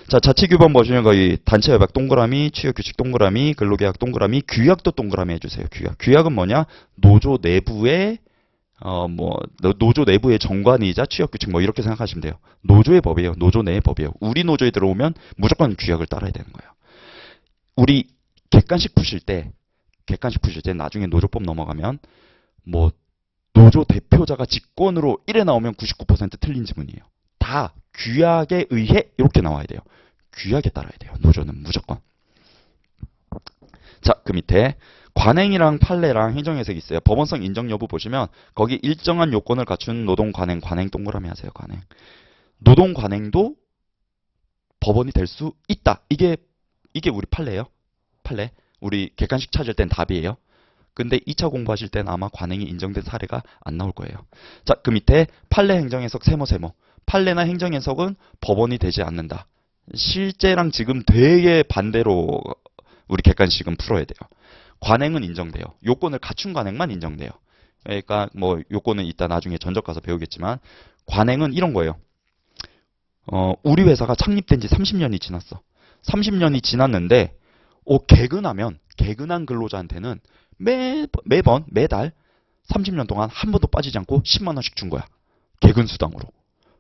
자, 자치규범 보시면 거기 단체협약 동그라미, 취업규칙 동그라미, 근로계약 동그라미, 규약도 동그라미 해주세요. 규약. 규약은 뭐냐? 노조 내부의 노조 내부의 정관이자 취업규칙 뭐 이렇게 생각하시면 돼요. 노조의 법이에요. 노조 내의 법이에요. 우리 노조에 들어오면 무조건 규약을 따라야 되는 거예요. 우리 객관식 푸실 때 나중에 노조법 넘어가면 뭐 노조 대표자가 직권으로 1에 나오면 99% 틀린 지문이에요. 다 규약에 의해 이렇게 나와야 돼요. 규약에 따라야 돼요. 노조는 무조건. 자, 그 밑에 관행이랑 판례랑 행정해석이 있어요. 법원성 인정 여부 보시면 거기 일정한 요건을 갖춘 노동 관행 동그라미 하세요. 관행. 노동 관행도 법원이 될 수 있다. 이게 우리 판례예요. 판례. 우리 객관식 찾을 땐 답이에요. 근데 2차 공부하실 땐 아마 관행이 인정된 사례가 안 나올 거예요. 자, 그 밑에 판례 행정해석 세모. 판례나 행정해석은 법원이 되지 않는다. 실제랑 지금 되게 반대로 우리 객관식은 풀어야 돼요. 관행은 인정돼요. 요건을 갖춘 관행만 인정돼요. 그러니까 뭐 요건은 이따 나중에 전적 가서 배우겠지만 관행은 이런 거예요. 우리 회사가 창립된 지 30년이 지났어. 30년이 지났는데 개근한 근로자한테는 매달 30년 동안 한 번도 빠지지 않고 10만 원씩 준 거야. 개근 수당으로.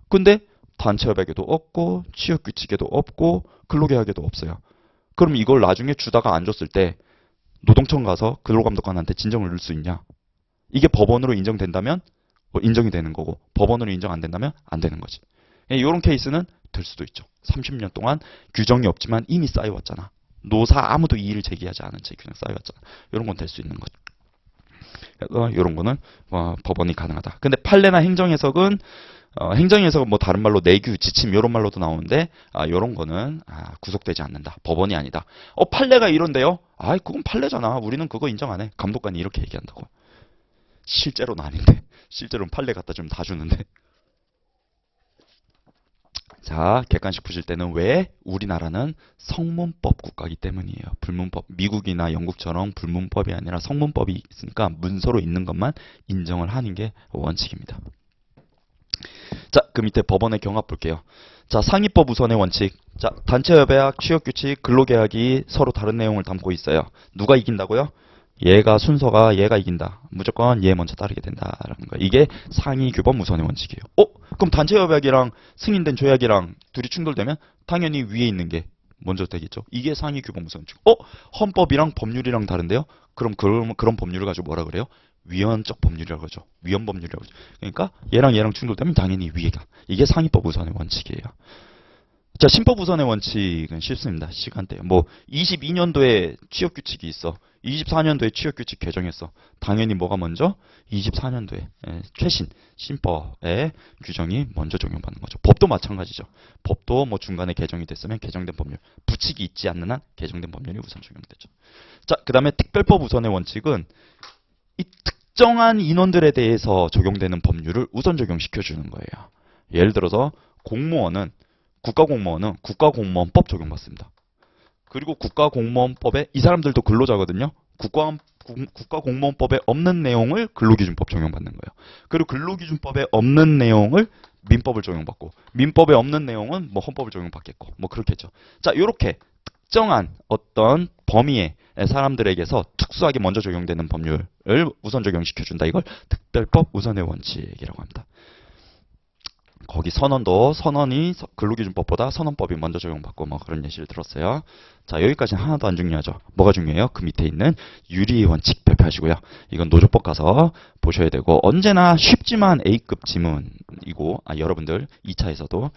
근데 단체협약에도 없고 취업규칙에도 없고 근로계약에도 없어요. 그럼 이걸 나중에 주다가 안 줬을 때 노동청 가서 근로감독관한테 진정을 넣을 수 있냐? 이게 법원으로 인정된다면 인정이 되는 거고 법원으로 인정 안 된다면 안 되는 거지. 이런 케이스는 될 수도 있죠. 30년 동안 규정이 없지만 이미 쌓여왔잖아. 노사 아무도 이의를 제기하지 않은 채 그냥 쌓여왔잖아. 이런 건 될 수 있는 거죠. 이런 거는 법원이 가능하다. 근데 판례나 행정해석은 행정해석은 뭐 다른 말로 내규, 지침 이런 말로도 나오는데 이런 거는 구속되지 않는다. 법원이 아니다. 판례가 이런데요. 그건 판례잖아. 우리는 그거 인정 안 해. 감독관이 이렇게 얘기한다고. 실제로는 아닌데. 실제로는 판례 갖다 주면 다 주는데. 자, 객관식 푸실 때는 왜? 우리나라는 성문법 국가이기 때문이에요. 불문법. 미국이나 영국처럼 불문법이 아니라 성문법이 있으니까 문서로 있는 것만 인정을 하는 게 원칙입니다. 자, 그 밑에 법원의 경합 볼게요. 자, 상위법 우선의 원칙. 자, 단체협약, 취업규칙, 근로계약이 서로 다른 내용을 담고 있어요. 누가 이긴다고요? 순서가 얘가 이긴다. 무조건 얘 먼저 따르게 된다라는 거예요. 이게 상위 규범 우선의 원칙이에요. 그럼 단체협약이랑 승인된 조약이랑 둘이 충돌되면 당연히 위에 있는 게 먼저 되겠죠. 이게 상위 규범 우선 원칙. 헌법이랑 법률이랑 다른데요? 그럼 그런 법률을 가지고 뭐라 그래요? 위헌적 법률이라고 하죠. 위헌 법률이라고 하죠. 그러니까 얘랑 충돌되면 당연히 위에가. 이게 상위법 우선의 원칙이에요. 자, 신법 우선의 원칙은 쉽습니다. 시간대. 22년도에 취업규칙이 있어. 24년도에 취업규칙 개정했어. 당연히 뭐가 먼저? 24년도에 최신 신법의 규정이 먼저 적용받는 거죠. 법도 마찬가지죠. 법도 중간에 개정이 됐으면 개정된 법률, 부칙이 있지 않는 한 개정된 법률이 우선 적용되죠. 자, 그 다음에 특별법 우선의 원칙은 이 특정한 인원들에 대해서 적용되는 법률을 우선 적용시켜주는 거예요. 예를 들어서 국가공무원은 국가공무원법 적용받습니다. 그리고 국가공무원법에 이 사람들도 근로자거든요. 국가공무원법에 없는 내용을 근로기준법 적용받는 거예요. 그리고 근로기준법에 없는 내용을 민법을 적용받고, 민법에 없는 내용은 뭐 헌법을 적용받겠고, 뭐 그렇겠죠. 자, 요렇게 특정한 어떤 범위의 사람들에게서 특수하게 먼저 적용되는 법률을 우선 적용시켜준다. 이걸 특별법 우선의 원칙이라고 합니다. 거기 선언이 근로기준법보다 선언법이 먼저 적용받고 뭐 그런 예시를 들었어요. 자, 여기까지는 하나도 안 중요하죠. 뭐가 중요해요? 그 밑에 있는 유리의 원칙 발표하시고요. 이건 노조법 가서 보셔야 되고, 언제나 쉽지만 A급 지문이고, 여러분들 2차에서도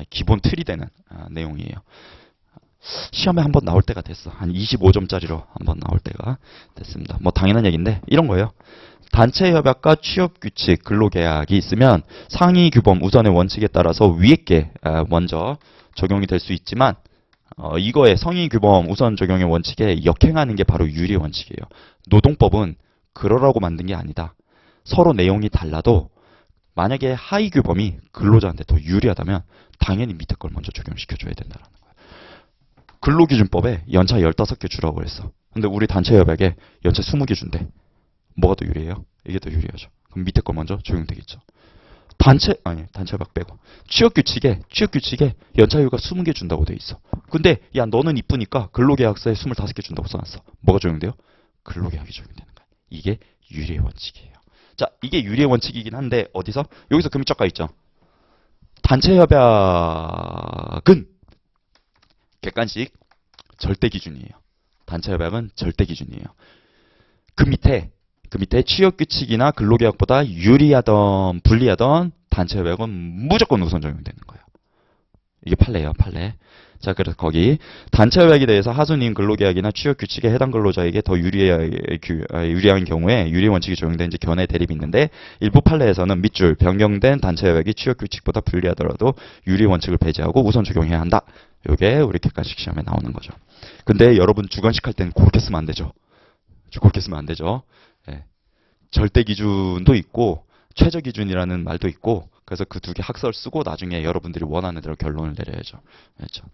기본 틀이 되는 내용이에요. 시험에 한번 나올 때가 됐어. 한 25점짜리로 한번 나올 때가 됐습니다. 뭐 당연한 얘기인데 이런 거예요. 단체 협약과 취업 규칙, 근로계약이 있으면 상위 규범 우선의 원칙에 따라서 위에 게 먼저 적용이 될 수 있지만, 이거에 상위 규범 우선 적용의 원칙에 역행하는 게 바로 유리 원칙이에요. 노동법은 그러라고 만든 게 아니다. 서로 내용이 달라도 만약에 하위 규범이 근로자한테 더 유리하다면 당연히 밑에 걸 먼저 적용시켜줘야 된다는 거예요. 근로기준법에 연차 15개 주라고 그랬어. 근데 우리 단체 협약에 연차 20개 준대. 뭐가 더 유리해요? 이게 더 유리하죠. 그럼 밑에 거 먼저 적용되겠죠. 단체 협약 빼고. 취업규칙에 연차휴가 20개 준다고 돼 있어. 근데 야, 너는 이쁘니까 근로계약서에 25개 준다고 써놨어. 뭐가 적용돼요? 근로계약이 적용되는 거야. 이게 유리의 원칙이에요. 자, 이게 유리의 원칙이긴 한데 어디서? 여기서 금이쫙가 있죠. 단체 협약은 객관식 절대 기준이에요. 단체 협약은 절대 기준이에요. 그 밑에 취업 규칙이나 근로계약보다 유리하던 불리하던 단체 협약은 무조건 우선 적용되는 거예요. 이게 판례예요, 판례. 자, 그래서 거기 단체 협약에 대해서 하수인 근로계약이나 취업 규칙에 해당 근로자에게 더 유리한 경우에 유리 원칙이 적용된 견해 대립이 있는데, 일부 판례에서는 밑줄 변경된 단체 협약이 취업 규칙보다 불리하더라도 유리 원칙을 배제하고 우선 적용해야 한다. 요게 우리 객관식 시험에 나오는 거죠. 근데 여러분 주관식 할 때는 그렇게 쓰면 안 되죠. 그렇게 쓰면 안 되죠. 예. 절대 기준도 있고 최저 기준이라는 말도 있고, 그래서 그 두 개 학설 쓰고 나중에 여러분들이 원하는 대로 결론을 내려야죠. 그렇죠.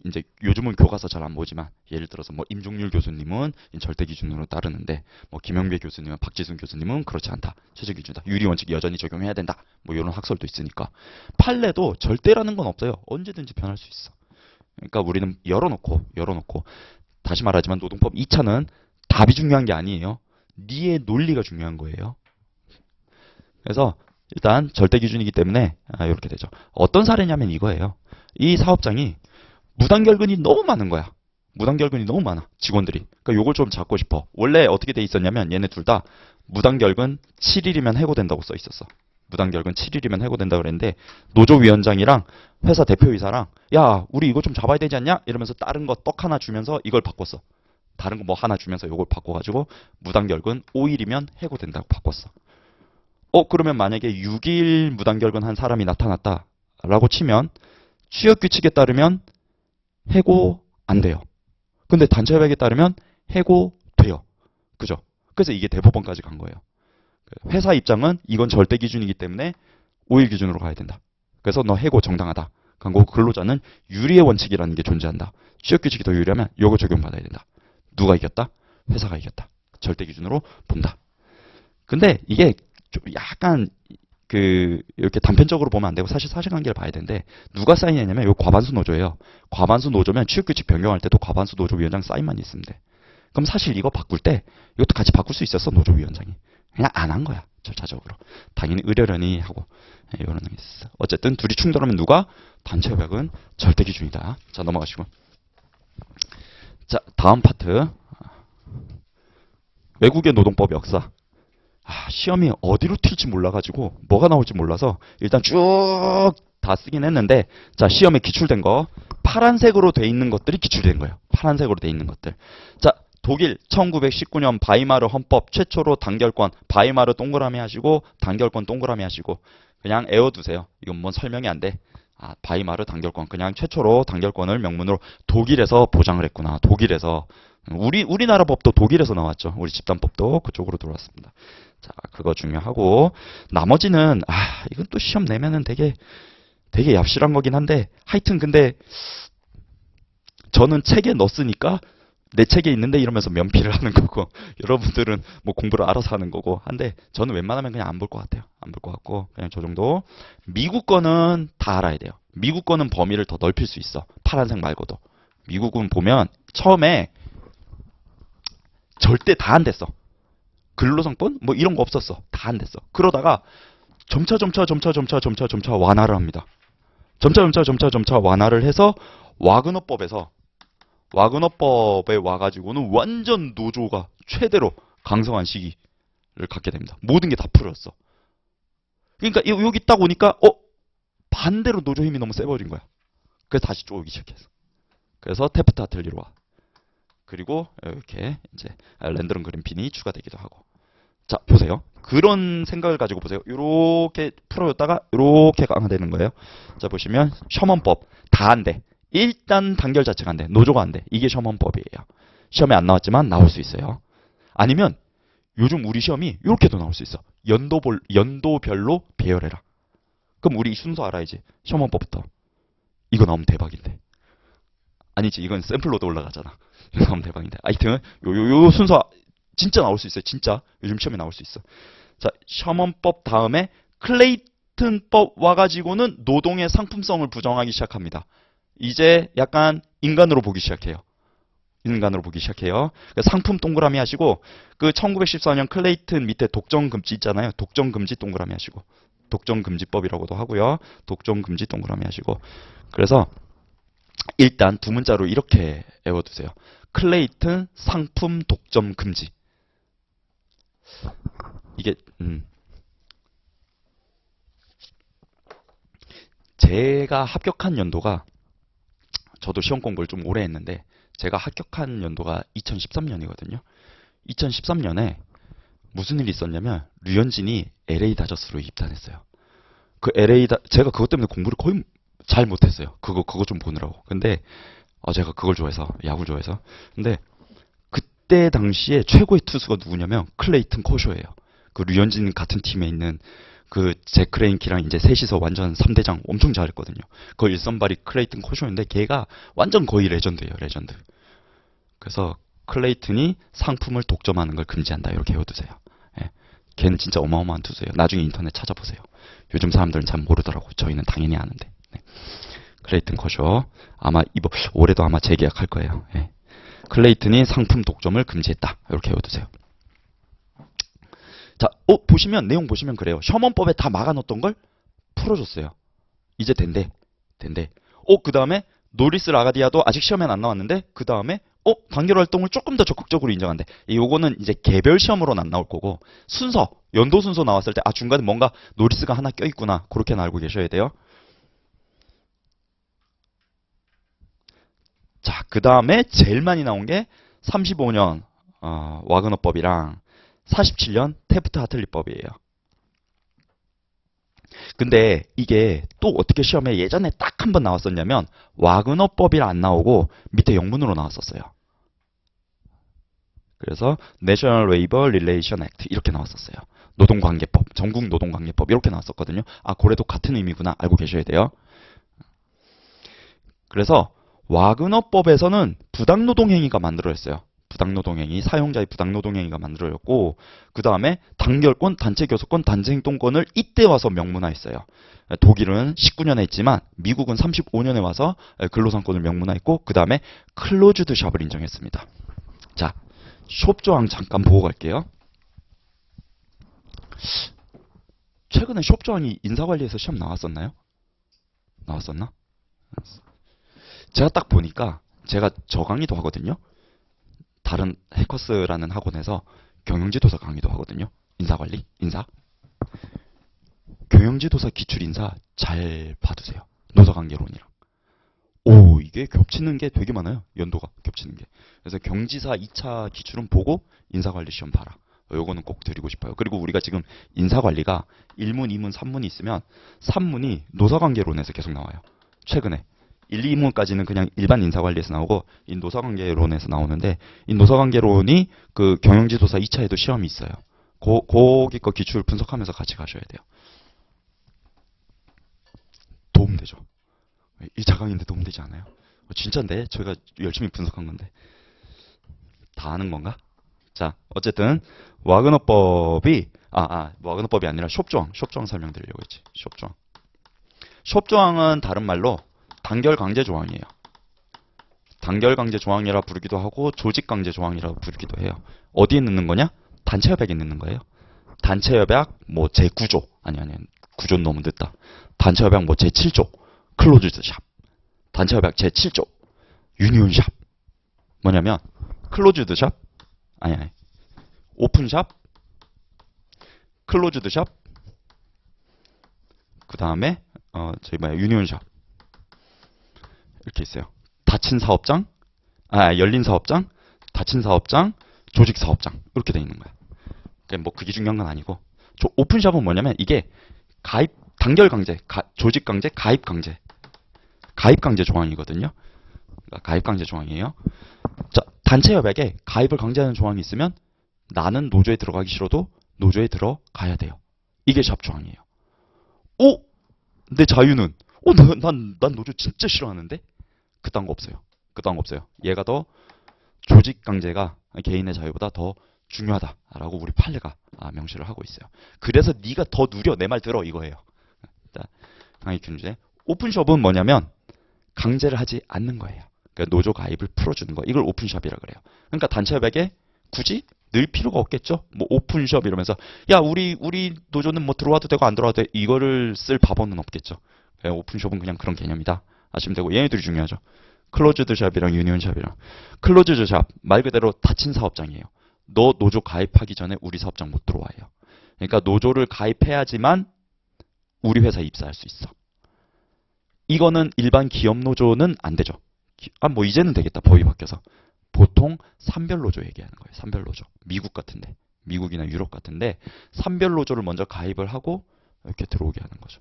이제 요즘은 교과서 잘 안 보지만, 예를 들어서 임종률 교수님은 절대 기준으로 따르는데, 김영배 교수님은, 박지순 교수님은 그렇지 않다. 최저 기준이다. 유리 원칙 여전히 적용해야 된다. 이런 학설도 있으니까. 판례도 절대라는 건 없어요. 언제든지 변할 수 있어. 그러니까 우리는 열어놓고 다시 말하지만 노동법 2차는 답이 중요한 게 아니에요. 니의 논리가 중요한 거예요. 그래서 일단 절대 기준이기 때문에 이렇게 되죠. 어떤 사례냐면 이거예요. 이 사업장이 무단결근이 너무 많은 거야. 무단결근이 너무 많아, 직원들이. 그러니까 요걸 좀 잡고 싶어. 원래 어떻게 돼 있었냐면 얘네 둘 다 무단결근 7일이면 해고된다고 써 있었어. 무단결근 7일이면 해고된다 그랬는데, 노조위원장이랑 회사 대표이사랑 야, 우리 이거 좀 잡아야 되지 않냐? 이러면서 다른 거 떡 하나 주면서 이걸 바꿨어. 다른 거 하나 주면서 요걸 바꿔가지고 무단결근 5일이면 해고된다고 바꿨어. 그러면 만약에 6일 무단결근 한 사람이 나타났다라고 치면 취업규칙에 따르면 해고 안 돼요. 근데 단체 협약에 따르면 해고 돼요. 그죠? 그래서 이게 대법원까지 간 거예요. 회사 입장은 이건 절대 기준이기 때문에 5일 기준으로 가야 된다. 그래서 너 해고 정당하다. 그리고 근로자는 유리의 원칙이라는 게 존재한다. 취업규칙이 더 유리하면 요거 적용받아야 된다. 누가 이겼다? 회사가 이겼다. 절대 기준으로 본다. 근데 이게 좀 약간 이렇게 단편적으로 보면 안 되고 사실 사실관계를 봐야 되는데, 누가 사인했냐면 요 과반수 노조예요. 과반수 노조면 취업규칙 변경할 때도 과반수 노조위원장 사인만 있으면 돼. 그럼 사실 이거 바꿀 때 이것도 같이 바꿀 수 있었어, 노조위원장이. 그냥 안 한 거야, 절차적으로. 당연히 의뢰련이 하고 이런 게 있어. 어쨌든 둘이 충돌하면 누가? 단체 협약은 절대 기준이다. 자, 넘어가시고. 자, 다음 파트. 외국의 노동법 역사. 시험이 어디로 튈지 몰라가지고 뭐가 나올지 몰라서 일단 쭉 다 쓰긴 했는데, 자, 시험에 기출된 거 파란색으로 돼 있는 것들이 기출된 거예요. 파란색으로 돼 있는 것들. 자, 독일 1919년 바이마르 헌법 최초로 단결권, 바이마르 동그라미 하시고 단결권 동그라미 하시고 그냥 애워두세요. 이건 뭐 설명이 안 돼. 바이마르 단결권, 그냥 최초로 단결권을 명문으로 독일에서 보장을 했구나. 독일에서. 우리나라 법도 독일에서 나왔죠. 우리 집단법도 그쪽으로 들어왔습니다. 자, 그거 중요하고, 나머지는 이건 또 시험 내면은 되게 얍실한 거긴 한데, 하여튼 근데 저는 책에 넣었으니까 내 책에 있는데 이러면서 면피를 하는 거고 여러분들은 뭐 공부를 알아서 하는 거고 한데 저는 웬만하면 그냥 안 볼 것 같아요. 안 볼 것 같고 그냥 저 정도. 미국 거는 다 알아야 돼요. 미국 거는 범위를 더 넓힐 수 있어. 파란색 말고도. 미국은 보면 처음에 절대 다 안 됐어. 근로상권 뭐 이런 거 없었어. 다 안 됐어. 그러다가 점차 완화를 합니다. 점차 완화를 해서 와그너법에서 와그너법에 와가지고는 완전 노조가 최대로 강성한 시기를 갖게 됩니다. 모든 게 다 풀었어. 그러니까 여기 딱 오니까 반대로 노조 힘이 너무 세버린 거야. 그래서 다시 쪼기 시작했어. 그래서 테프트 아틀리로 와. 그리고 이렇게 이제 랜드론 그린핀이 추가되기도 하고. 자 보세요. 그런 생각을 가지고 보세요. 이렇게 풀어줬다가 이렇게 강화되는 거예요. 자 보시면 셔먼법 다 안 돼. 일단 단결 자체가 안 돼. 노조가 안 돼. 이게 셔먼법이에요. 시험에 안 나왔지만 나올 수 있어요. 아니면 요즘 우리 시험이 이렇게도 나올 수 있어. 연도별로 배열해라. 그럼 우리 이 순서 알아야지. 셔먼법부터. 이거 나오면 대박인데. 아니지 이건 샘플로도 올라가잖아. 이거 나오면 대박인데. 하여튼 요 순서 진짜 나올 수 있어요. 진짜 요즘 시험에 나올 수 있어. 자 셔먼법 다음에 클레이튼법 와가지고는 노동의 상품성을 부정하기 시작합니다. 이제 약간 인간으로 보기 시작해요. 인간으로 보기 시작해요. 상품 동그라미 하시고 그 1914년 클레이튼 밑에 독점금지 있잖아요. 독점금지 동그라미 하시고 독점금지법이라고도 하고요. 독점금지 동그라미 하시고 그래서 일단 두 문자로 이렇게 외워두세요. 클레이튼 상품 독점금지. 이게 제가 합격한 연도가 저도 시험 공부를 좀 오래 했는데 제가 합격한 연도가 2013년이거든요. 2013년에 무슨 일이 있었냐면 류현진이 LA 다저스로 입단했어요. 그 제가 그것 때문에 공부를 거의 잘 못했어요. 그거 좀 보느라고. 근데 제가 그걸 좋아해서 야구 좋아해서. 근데 그때 당시에 최고의 투수가 누구냐면 클레이튼 코쇼예요. 그 류현진 같은 팀에 있는 그 잭 크레인키랑 이제 셋이서 완전 3대장 엄청 잘했거든요. 그 일선발이 클레이튼 코쇼인데 걔가 완전 거의 레전드예요. 레전드. 그래서 클레이튼이 상품을 독점하는 걸 금지한다. 이렇게 외워두세요. 예. 걔는 진짜 어마어마한 투수예요. 나중에 인터넷 찾아보세요. 요즘 사람들은 잘 모르더라고. 저희는 당연히 아는데. 네. 클레이튼 코쇼 아마 올해도 아마 재계약할 거예요. 예. 클레이튼이 상품 독점을 금지했다. 이렇게 외워두세요. 자, 보시면 내용 보시면 그래요. 셔먼법에 다 막아놓던 걸 풀어줬어요. 이제 된대. 그 다음에 노리스 라가디아도 아직 시험엔 안 나왔는데 그 다음에 단결 활동을 조금 더 적극적으로 인정한대. 요거는 이제 개별 시험으로는 안 나올 거고 연도 순서 나왔을 때 중간에 뭔가 노리스가 하나 껴있구나. 그렇게는 알고 계셔야 돼요. 자, 그 다음에 제일 많이 나온 게 35년 와그너법이랑 47년 테프트 하틀리법이에요. 근데 이게 또 어떻게 시험에 예전에 딱 한 번 나왔었냐면 와그너법이 안 나오고 밑에 영문으로 나왔었어요. 그래서 National Labor Relation Act 이렇게 나왔었어요. 노동관계법, 전국 노동관계법 이렇게 나왔었거든요. 고래도 같은 의미구나 알고 계셔야 돼요. 그래서 와그너법에서는 부당노동행위가 만들어졌어요. 부당노동행위, 사용자의 부당노동행위가 만들어졌고 그 다음에 단결권, 단체교섭권, 단체행동권을 이때 와서 명문화했어요. 독일은 19년에 했지만 미국은 35년에 와서 근로상권을 명문화했고 그 다음에 클로즈드 샵을 인정했습니다. 자, 숍조항 잠깐 보고 갈게요. 최근에 숍조항이 인사관리에서 시험 나왔었나요? 나왔었나? 제가 딱 보니까 제가 저 강의도 하거든요. 다른 해커스라는 학원에서 경영지도사 강의도 하거든요. 인사관리, 인사. 경영지도사 기출인사 잘 봐두세요. 노사관계론이랑. 이게 겹치는 게 되게 많아요. 연도가 겹치는 게. 그래서 경지사 2차 기출은 보고 인사관리 시험 봐라. 요거는 꼭 드리고 싶어요. 그리고 우리가 지금 인사관리가 1문, 2문, 3문이 있으면 3문이 노사관계론에서 계속 나와요. 최근에. 1, 2문까지는 그냥 일반 인사관리에서 나오고 이 노사관계론에서 나오는데 이 노사관계론이 그 경영지도사 2차에도 시험이 있어요. 거기 거 기출 분석하면서 같이 가셔야 돼요. 도움되죠. 이 자강인데 도움되지 않아요? 진짜인데 저희가 열심히 분석한 건데. 다 아는 건가? 자, 어쨌든 와그너법이 와그너법이 아니라 숍조항 설명드리려고 했지. 숍조항. 숍조항은 다른 말로 단결 강제 조항이에요. 단결 강제 조항이라 부르기도 하고 조직 강제 조항이라고 부르기도 해요. 어디에 넣는 거냐? 단체 협약에 넣는 거예요. 단체 협약 뭐 제9조 아니 구조는 너무 늦다. 단체 협약 뭐 제7조 클로즈드 샵. 단체 협약 제7조 유니온 샵. 뭐냐면 클로즈드 샵 아니 오픈 샵 클로즈드 샵 그다음에 저희 유니온 샵 이렇게 있어요. 닫힌 사업장, 열린 사업장, 닫힌 사업장, 조직 사업장 이렇게 돼 있는 거야. 그러니까 뭐 그게 중요한 건 아니고 오픈샵은 뭐냐면 이게 가입 단결 강제, 조직 강제, 가입 강제 조항이거든요. 그러니까 가입 강제 조항이에요. 자, 단체 협약에 가입을 강제하는 조항이 있으면 나는 노조에 들어가기 싫어도 노조에 들어가야 돼요. 이게 샵 조항이에요. 오, 내 자유는 난 노조 진짜 싫어하는데 그딴 거 없어요. 그딴 거 없어요. 얘가 더 조직 강제가 개인의 자유보다 더 중요하다라고 우리 판례가 명시를 하고 있어요. 그래서 네가 더 누려 내 말 들어 이거예요. 강익균제 오픈숍은 뭐냐면 강제를 하지 않는 거예요. 그러니까 노조 가입을 풀어주는 거. 이걸 오픈숍이라 그래요. 그러니까 단체 협약에 굳이 늘 필요가 없겠죠. 뭐 오픈숍 이러면서 야 우리 노조는 뭐 들어와도 되고 안 들어와도 돼. 이거를 쓸 바보는 없겠죠. 오픈숍은 그냥 그런 개념이다. 아시면 되고 얘네들이 중요하죠. 클로즈드 샵이랑 유니온 샵이랑. 클로즈드 샵 말 그대로 닫힌 사업장이에요. 너 노조 가입하기 전에 우리 사업장 못 들어와요. 그러니까 노조를 가입해야지만 우리 회사에 입사할 수 있어. 이거는 일반 기업 노조는 안 되죠. 뭐 이제는 되겠다. 법이 바뀌어서. 보통 산별 노조 얘기하는 거예요. 산별 노조. 미국 같은데. 미국이나 유럽 같은데 산별 노조를 먼저 가입을 하고 이렇게 들어오게 하는 거죠.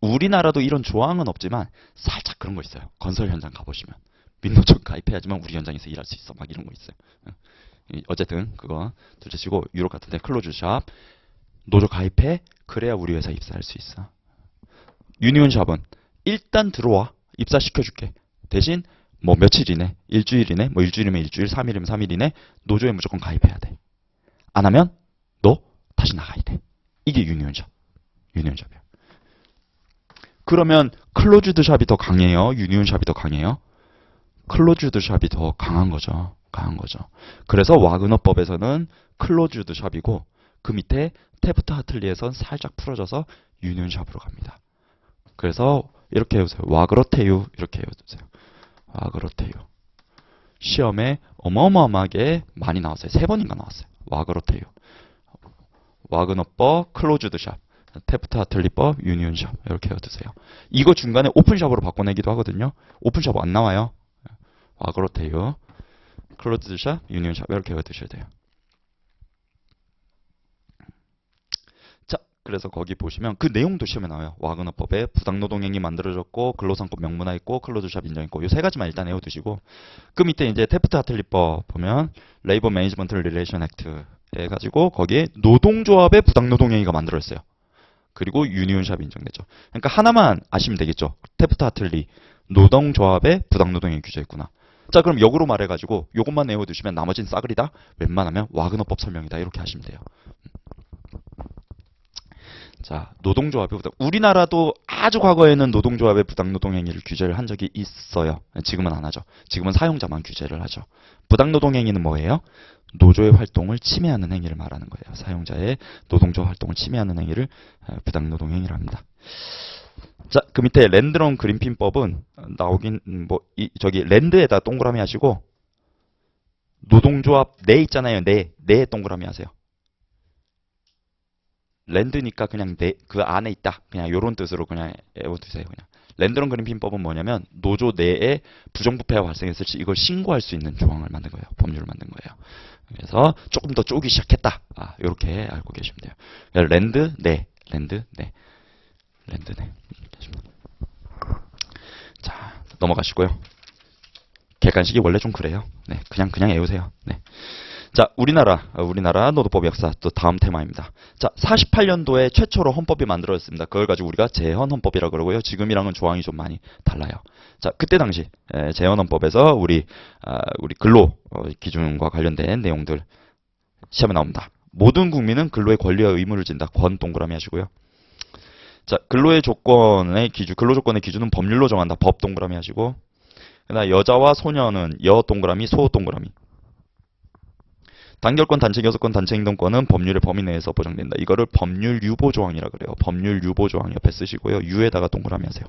우리나라도 이런 조항은 없지만 살짝 그런 거 있어요. 건설 현장 가보시면. 민노조 가입해야지만 우리 현장에서 일할 수 있어. 막 이런 거 있어요. 어쨌든 그거 둘째치고 유럽 같은데 클로즈샵 노조 가입해 그래야 우리 회사 입사할 수 있어. 유니온샵은 일단 들어와 입사시켜줄게. 대신 뭐 며칠 이내 일주일 이내 뭐 일주일이면 일주일 3일이면 3일 이내 노조에 무조건 가입해야 돼. 안 하면 너 다시 나가야 돼. 이게 유니온샵. 유니온샵이야. 그러면 클로즈드 샵이 더 강해요? 유니온샵이 더 강해요? 클로즈드 샵이 더 강한 거죠. 강한 거죠. 그래서 와그너법에서는 클로즈드 샵이고 그 밑에 테프트 하틀리에선 살짝 풀어져서 유니온 샵으로 갑니다. 그래서 이렇게 해보세요. 와그러테유 이렇게 해보세요. 와그러테유. 시험에 어마어마하게 많이 나왔어요. 3번인가 나왔어요. 와그러테유. 와그너법, 클로즈드 샵. 테프트 하틀리법, 유니온 샵 이렇게 해두세요. 이거 중간에 오픈샵으로 바꿔내기도 하거든요. 오픈샵 안 나와요. 와그러테유, 클로즈드 샵, 유니온 샵 이렇게 해두셔야 돼요. 자, 그래서 거기 보시면 그 내용도 시험에 나와요. 와그너법에 부당노동행위 만들어졌고 근로상법 명문화 있고 클로즈샵 인정있고 이 3가지만 일단 외워두시고 그 밑에 이제 테프트 하틀리법 보면 레이버 매니지먼트 릴레이션 액트 해가지고 거기에 노동조합의 부당노동행위가 만들어졌어요. 그리고 유니온샵 인정되죠. 그러니까 하나만 아시면 되겠죠. 테프트 하틀리 노동조합의 부당노동행위 규제했구나. 자, 그럼 역으로 말해가지고 요것만 외워두시면 나머지는 싸그리다. 웬만하면 와그너법 설명이다. 이렇게 하시면 돼요. 자, 노동조합의 우리나라도 아주 과거에는 노동조합의 부당노동행위를 규제를 한 적이 있어요. 지금은 안 하죠. 지금은 사용자만 규제를 하죠. 부당노동행위는 뭐예요? 노조의 활동을 침해하는 행위를 말하는 거예요. 사용자의 노동조합 활동을 침해하는 행위를 부당노동행위를 합니다. 자, 그 밑에 랜드론 그린핀법은 나오긴 저기 랜드에다 동그라미 하시고 노동조합 내 있잖아요. 내 동그라미 하세요. 랜드니까 그냥 그 안에 있다. 그냥 요런 뜻으로 그냥 외워두세요. 그냥. 랜드론 그린핀법은 뭐냐면 노조 내에 부정부패가 발생했을 시 이걸 신고할 수 있는 조항을 만든 거예요. 법률을 만든 거예요. 그래서 조금 더 쪼기 시작했다. 요렇게 알고 계시면 돼요. 랜드 내. 자, 넘어가시고요. 객관식이 원래 좀 그래요. 네, 그냥 외우세요. 네. 자, 우리나라 노동법 역사 또 다음 테마입니다. 자, 48년도에 최초로 헌법이 만들어졌습니다. 그걸 가지고 우리가 재헌 헌법이라고 그러고요. 지금이랑은 조항이 좀 많이 달라요. 자, 그때 당시 재헌 헌법에서 우리 근로 기준과 관련된 내용들 시험에 나옵니다. 모든 국민은 근로의 권리와 의무를 진다. 권 동그라미 하시고요. 자, 근로 조건의 기준은 법률로 정한다. 법 동그라미 하시고. 그다음 여자와 소녀는 여 동그라미, 소 동그라미. 단결권, 단체 교섭권, 단체 행동권은 법률의 범위 내에서 보장된다. 이거를 법률 유보 조항이라 그래요. 법률 유보 조항 옆에 쓰시고요. 유에다가 동그라미 하세요.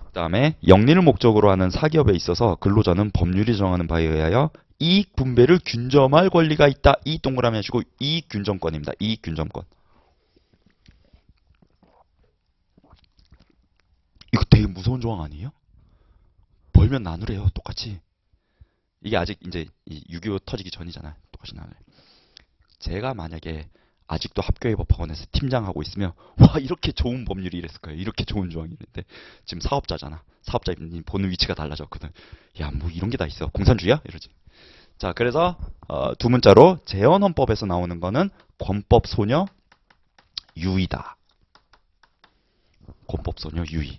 그다음에 영리를 목적으로 하는 사기업에 있어서 근로자는 법률이 정하는 바에 의하여 이익 분배를 균점할 권리가 있다. 이 동그라미 하시고 이익 균점권입니다. 이익 균점권. 이거 되게 무서운 조항 아니에요? 벌면 나누래요. 똑같이. 이게 아직 이제 6.25 터지기 전이잖아요. 똑같이 나눠요. 제가 만약에 아직도 합교회법학원에서 팀장하고 있으면 와 이렇게 좋은 법률이 이랬을 거예요. 이렇게 좋은 조항이 있는데 지금 사업자잖아. 사업자님 보는 위치가 달라졌거든. 야 뭐 이런 게 다 있어. 공산주의야? 이러지. 자 그래서 두 문자로 재헌헌법에서 나오는 거는 권법소녀 유의다. 권법소녀 유의.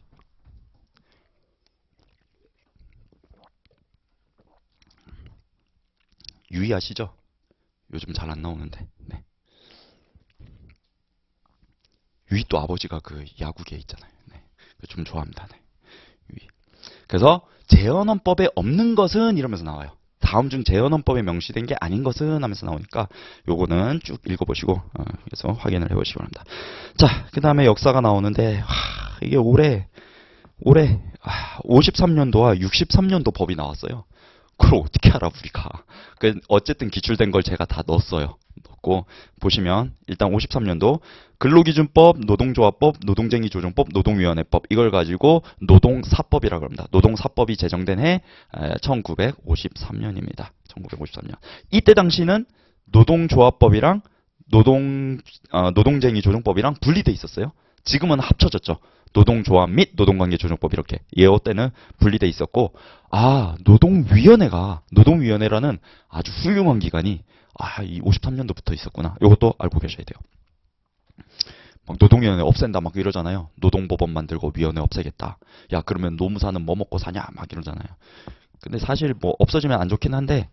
유의하시죠? 요즘 잘 안 나오는데. 네. 유의 또 아버지가 그 야구계 있잖아요. 네. 좀 좋아합니다. 네. 유의. 그래서 재헌헌법에 없는 것은 이러면서 나와요. 다음 중 재헌헌법에 명시된 게 아닌 것은 하면서 나오니까 요거는 쭉 읽어보시고 그래서 확인을 해보시기 바랍니다. 자, 그 다음에 역사가 나오는데 이게 올해 53년도와 63년도 법이 나왔어요. 그걸 어떻게 알아 우리가. 어쨌든 기출된 걸 제가 다 넣었어요. 넣고 보시면 일단 53년도 근로기준법, 노동조합법, 노동쟁의조정법, 노동위원회법 이걸 가지고 노동사법이라고 합니다. 노동사법이 제정된 해 1953년입니다. 1953년. 이때 당시는 노동조합법이랑 노동쟁의조정법이랑 분리돼 있었어요. 지금은 합쳐졌죠. 노동조합 및 노동관계조정법 이렇게. 예어 때는 분리돼 있었고 노동위원회라는 아주 훌륭한 기관이 이 53년도부터 있었구나. 이것도 알고 계셔야 돼요. 막 노동위원회 없앤다 막 이러잖아요. 노동법원 만들고 위원회 없애겠다. 야 그러면 노무사는 뭐 먹고 사냐 막 이러잖아요. 근데 사실 뭐 없어지면 안 좋긴 한데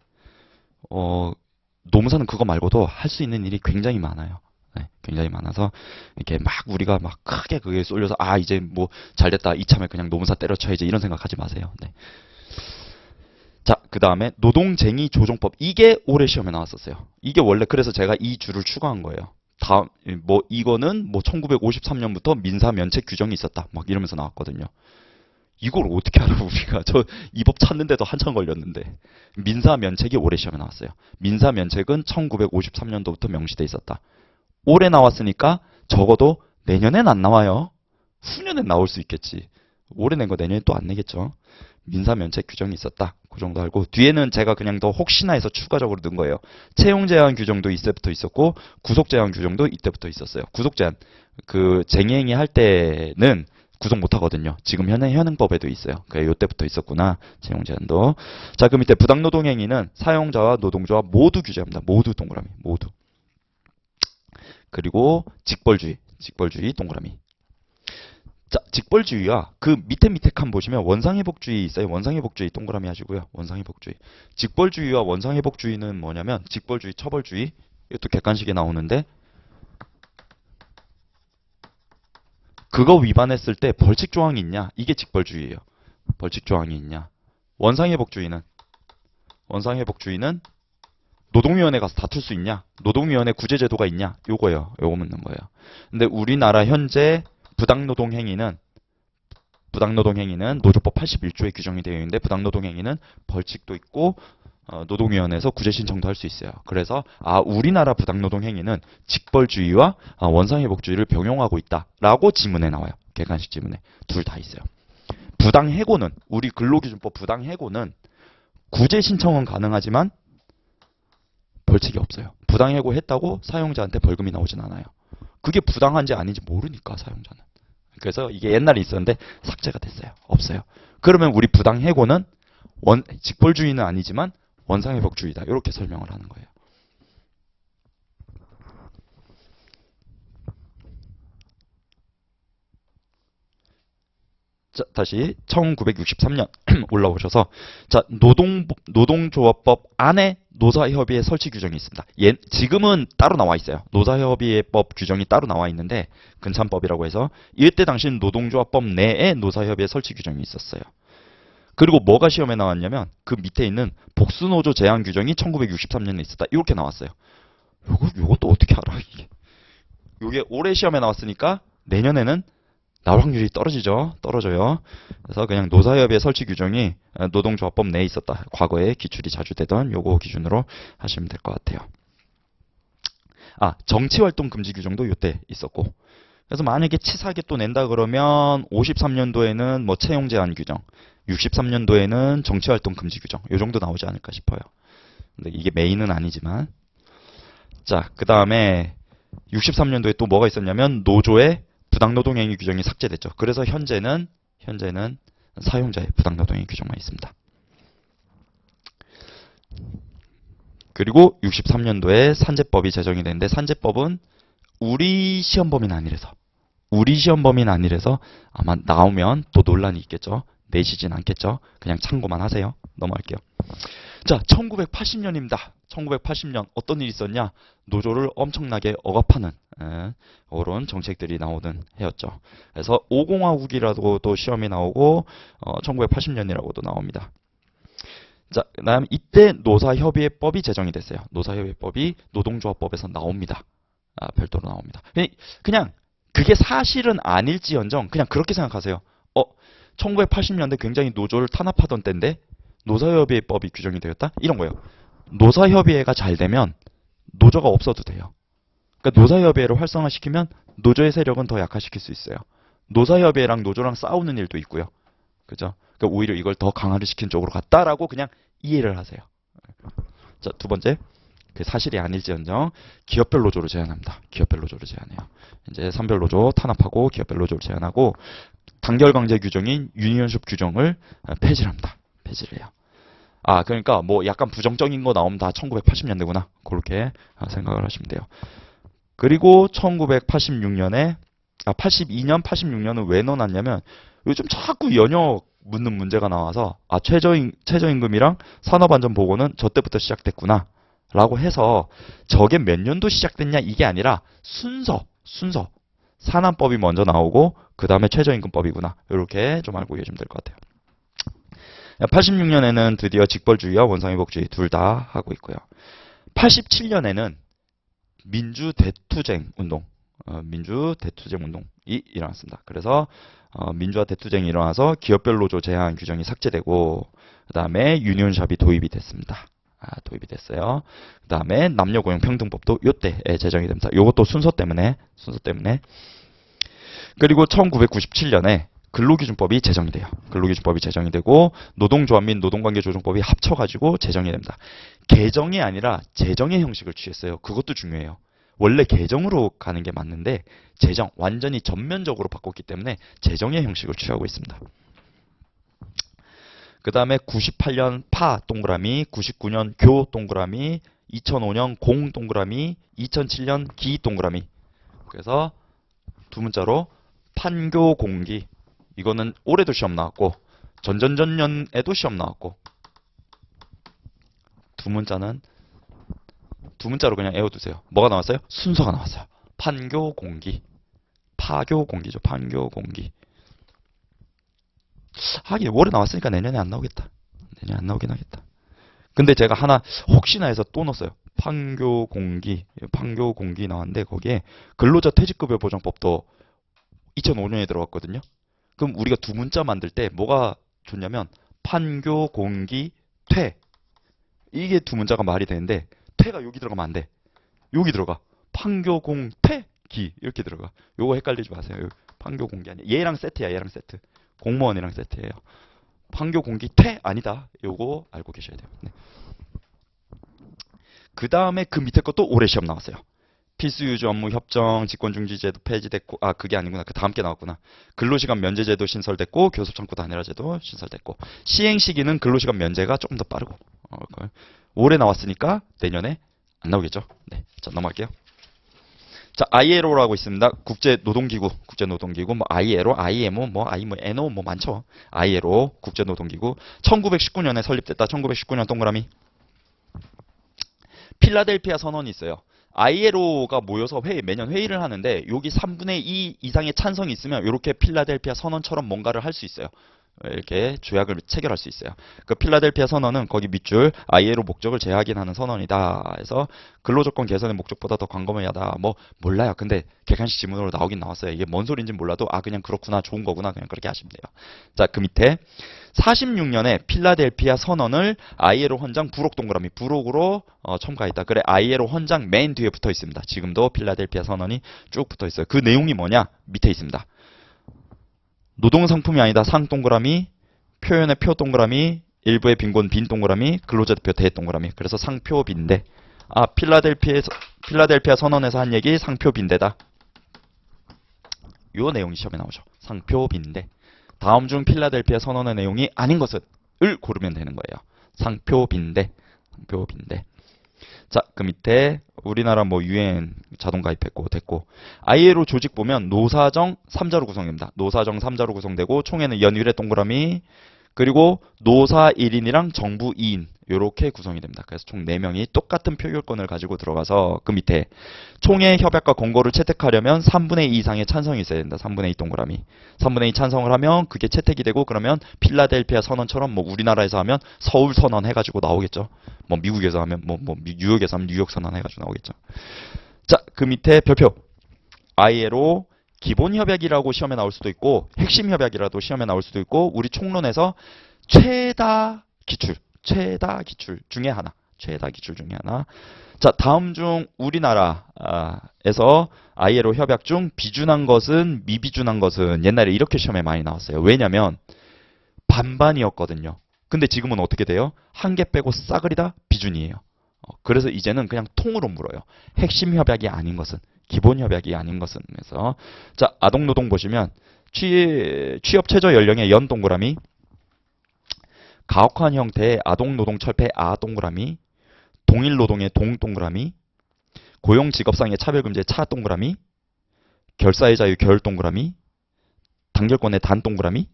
노무사는 그거 말고도 할 수 있는 일이 굉장히 많아요. 네, 굉장히 많아서 이렇게 막 우리가 막 크게 그게 쏠려서 이제 뭐 잘됐다 이참에 그냥 노무사 때려쳐야지 이런 생각하지 마세요. 네. 자, 그 다음에 노동쟁의조정법. 이게 올해 시험에 나왔었어요. 이게 원래 그래서 제가 이 줄을 추가한 거예요. 이거는 1953년부터 민사면책 규정이 있었다. 막 이러면서 나왔거든요. 이걸 어떻게 알아 우리가. 저 이 법 찾는데도 한참 걸렸는데. 민사면책이 올해 시험에 나왔어요. 민사면책은 1953년도부터 명시돼 있었다. 올해 나왔으니까 적어도 내년엔 안 나와요. 후년엔 나올 수 있겠지. 올해 낸 거 내년에 또 안 내겠죠. 민사면책 규정이 있었다. 그 정도 알고 뒤에는 제가 그냥 더 혹시나 해서 추가적으로 넣은 거예요. 채용 제한 규정도 이때부터 있었고 구속 제한 규정도 이때부터 있었어요. 구속 제한 그 쟁의행위 할 때는 구속 못 하거든요. 지금 현행법에도 있어요. 그래 요때부터 있었구나. 채용 제한도. 자, 그 밑에 부당노동 행위는 사용자와 노동조합 모두 규제합니다. 모두 동그라미. 모두. 그리고 직벌주의 동그라미. 자, 직벌주의와 그 밑에 칸 보시면 원상회복주의 있어요. 원상회복주의 동그라미 하시고요. 원상회복주의. 직벌주의와 원상회복주의는 뭐냐면 직벌주의, 처벌주의. 이것도 객관식에 나오는데 그거 위반했을 때 벌칙 조항이 있냐? 이게 직벌주의예요. 벌칙 조항이 있냐? 원상회복주의는 노동위원회 가서 다툴 수 있냐? 노동위원회 구제제도가 있냐? 요거 묻는 거예요. 근데 우리나라 현재 부당노동 행위는 노조법 81조에 규정이 되어 있는데 부당노동 행위는 벌칙도 있고 노동위원회에서 구제 신청도 할 수 있어요. 그래서 우리나라 부당노동 행위는 직벌주의와 원상회복주의를 병용하고 있다라고 지문에 나와요. 객관식 지문에 둘 다 있어요. 부당해고는 우리 근로기준법 부당해고는 구제 신청은 가능하지만 벌칙이 없어요. 부당해고 했다고 사용자한테 벌금이 나오진 않아요. 그게 부당한지 아닌지 모르니까 사용자는. 그래서 이게 옛날에 있었는데 삭제가 됐어요. 없어요. 그러면 우리 부당해고는 직벌주의는 아니지만 원상회복주의다. 이렇게 설명을 하는 거예요. 자, 다시 1963년 올라오셔서 자, 노동조합법 안에 노사협의회 설치 규정이 있습니다. 지금은 따로 나와 있어요. 노사협의회법 규정이 따로 나와 있는데 근참법이라고 해서 이때 당시는 노동조합법 내에 노사협의회 설치 규정이 있었어요. 그리고 뭐가 시험에 나왔냐면 그 밑에 있는 복수노조 제한 규정이 1963년에 있었다. 이렇게 나왔어요. 요것도 어떻게 알아 이게? 이게 올해 시험에 나왔으니까 내년에는 나올 확률이 떨어져요. 그래서 그냥 노사협의회 설치 규정이 노동조합법 내에 있었다. 과거에 기출이 자주 되던 요거 기준으로 하시면 될 것 같아요. 정치활동 금지 규정도 이때 있었고. 그래서 만약에 치사하게 또 낸다 그러면 53년도에는 뭐 채용 제한 규정, 63년도에는 정치활동 금지 규정 요 정도 나오지 않을까 싶어요. 근데 이게 메인은 아니지만. 자, 그 다음에 63년도에 또 뭐가 있었냐면 노조의 부당노동행위 규정이 삭제됐죠. 그래서 현재는 사용자의 부당노동행위 규정만 있습니다. 그리고 63년도에 산재법이 제정이 됐는데 산재법은 우리 시험 범위는 아니라서 아마 나오면 또 논란이 있겠죠. 내시진 않겠죠. 그냥 참고만 하세요. 넘어갈게요. 자, 1980년입니다. 1980년 어떤 일이 있었냐? 노조를 엄청나게 억압하는 그런 정책들이 나오는 해였죠. 그래서 5공화국이라고도 시험이 나오고 1980년이라고도 나옵니다. 자, 그다음 이때 노사협의회법이 제정이 됐어요. 노사협의회법이 노동조합법에서 나옵니다. 별도로 나옵니다. 그냥 그게 사실은 아닐지언정 그냥 그렇게 생각하세요. 1980년대 굉장히 노조를 탄압하던 때인데 노사협의회법이 규정이 되었다? 이런 거예요. 노사협의회가 잘 되면 노조가 없어도 돼요. 그러니까 노사협의회를 활성화시키면 노조의 세력은 더 약화시킬 수 있어요. 노사협의회랑 노조랑 싸우는 일도 있고요. 그죠? 그러니까 오히려 이걸 더 강화를 시킨 쪽으로 갔다라고 그냥 이해를 하세요. 자, 두 번째. 그 사실이 아닐지언정 기업별 노조를 제한합니다. 기업별 노조를 제한해요. 이제 산별 노조 탄압하고 기업별 노조를 제한하고 단결 강제 규정인 유니언십 규정을 폐지를 합니다. 폐지를 해요. 그러니까 뭐 약간 부정적인 거 나오면 다 1980년대구나. 그렇게 생각을 하시면 돼요. 그리고 1986년에 82년, 86년은 왜 넣어놨냐면 요즘 자꾸 연역 묻는 문제가 나와서 최저임금이랑 산업안전보고는 저 때부터 시작됐구나. 라고 해서 저게 몇 년도 시작됐냐 이게 아니라 순서 산안법이 먼저 나오고 그 다음에 최저임금법이구나. 이렇게 좀 알고 계시면 될 것 같아요. 86년에는 드디어 직벌주의와 원상회복주의 둘 다 하고 있고요. 87년에는 민주대투쟁 운동이 일어났습니다. 그래서 민주화 대투쟁이 일어나서 기업별 노조 제한 규정이 삭제되고 그 다음에 유니온샵이 도입이 됐습니다. 도입이 됐어요. 그 다음에 남녀고용평등법도 이때에 제정이 됩니다. 이것도 순서 때문에. 그리고 1997년에 근로기준법이 제정이 돼요. 근로기준법이 제정이 되고 노동조합 및 노동관계조정법이 합쳐가지고 제정이 됩니다. 개정이 아니라 제정의 형식을 취했어요. 그것도 중요해요. 원래 개정으로 가는 게 맞는데 제정, 완전히 전면적으로 바꿨기 때문에 제정의 형식을 취하고 있습니다. 그 다음에 98년 파 동그라미, 99년 교 동그라미, 2005년 공 동그라미, 2007년 기 동그라미. 그래서 두 문자로 판교 공기. 이거는 올해도 시험 나왔고 전전전년에도 시험 나왔고 두 문자로 그냥 외워두세요. 뭐가 나왔어요? 순서가 나왔어요. 판교 공기. 파교 공기죠. 판교 공기. 하긴 올해 나왔으니까 내년에 안 나오겠다. 내년에 안 나오긴 하겠다. 근데 제가 하나 혹시나 해서 또 넣었어요. 판교 공기 나왔는데 거기에 근로자 퇴직급여 보장법도 2005년에 들어갔거든요. 그럼 우리가 두 문자 만들 때 뭐가 좋냐면 판교 공기 퇴 이게 두 문자가 말이 되는데 퇴가 여기 들어가면 안 돼. 여기 들어가. 판교 공 퇴 기 이렇게 들어가. 요거 헷갈리지 마세요. 판교 공기 아니야. 얘랑 세트야. 얘랑 세트. 공무원이랑 세트예요. 판교 공기 퇴 아니다. 요거 알고 계셔야 돼요. 네. 그 다음에 그 밑에 것도 올해 시험 나왔어요. 필수 유지 업무 협정, 직권중지제도 폐지됐고, 아, 그게 아니구나. 그 다음 게 나왔구나. 근로시간 면제제도 신설됐고, 교섭창구 단일화제도 신설됐고, 시행 시기는 근로시간 면제가 조금 더 빠르고, 올해 나왔으니까 내년에 안 나오겠죠. 네, 자, 넘어갈게요. 자, ILO라고 있습니다. 국제노동기구, 뭐 ILO, IMO, 뭐 NO 뭐 많죠. ILO 국제노동기구 1919년에 설립됐다. 1919년 동그라미. 필라델피아 선언이 있어요. ILO가 모여서 매년 회의를 하는데 여기 3분의 2 이상의 찬성이 있으면 이렇게 필라델피아 선언처럼 뭔가를 할 수 있어요. 이렇게 조약을 체결할 수 있어요. 그 필라델피아 선언은 거기 밑줄 ILO 목적을 재확인하는 선언이다. 해서 근로조건 개선의 목적보다 더 광범위하다. 뭐 몰라요. 근데 객관식 지문으로 나오긴 나왔어요. 이게 뭔 소리인지 몰라도 아 그냥 그렇구나 좋은 거구나 그냥 그렇게 하시면 돼요. 자, 그 밑에 46년에 필라델피아 선언을 ILO 헌장 부록 동그라미 부록으로 첨가했다. 그래 ILO 헌장 맨 뒤에 붙어 있습니다. 지금도 필라델피아 선언이 쭉 붙어 있어요. 그 내용이 뭐냐? 밑에 있습니다. 노동상품이 아니다. 상 동그라미, 표현의 표 동그라미, 일부의 빈곤 빈 동그라미, 근로자대표 대 동그라미. 그래서 상표 빈대. 아, 필라델피아 선언에서 한 얘기 상표 빈대다. 요 내용이 시험에 나오죠. 상표 빈대. 다음 중 필라델피아 선언의 내용이 아닌 것을 고르면 되는 거예요. 상표 빈대. 상표 빈대. 자, 그 밑에 우리나라 뭐 UN 자동 가입했고 됐고 ILO 조직 보면 노사정 3자로 구성됩니다. 노사정 3자로 구성되고 총회는 연율의 동그라미 그리고 노사 1인이랑 정부 2인 이렇게 구성이 됩니다. 그래서 총 4명이 똑같은 표결권을 가지고 들어가서 그 밑에 총회 협약과 권고를 채택하려면 3분의 2 이상의 찬성이 있어야 된다. 3분의 2 동그라미. 3분의 2 찬성을 하면 그게 채택이 되고 그러면 필라델피아 선언처럼 뭐 우리나라에서 하면 서울 선언 해가지고 나오겠죠. 뭐 미국에서 하면 뭐 뉴욕에서 하면 뉴욕 선언 해가지고 나오겠죠. 자, 그 밑에 별표. ILO 기본 협약이라고 시험에 나올 수도 있고 핵심 협약이라도 시험에 나올 수도 있고 우리 총론에서 최다 기출 중에 하나. 최다 기출 중에 하나. 자, 다음 중 우리나라에서 ILO 협약 중 비준한 것은 미비준한 것은 옛날에 이렇게 시험에 많이 나왔어요. 왜냐면 반반이었거든요. 근데 지금은 어떻게 돼요? 한 개 빼고 싸그리 다 비준이에요. 그래서 이제는 그냥 통으로 물어요. 핵심 협약이 아닌 것은 기본 협약이 아닌 것은. 그래서 자, 아동노동 보시면 취업 최저 연령의 연 동그라미 가혹한 형태의 아동노동 철폐 아 동그라미 동일노동의 동 동그라미 고용 직업상의 차별금지의 차 동그라미 결사의 자유 결 동그라미 단결권의 단 동그라미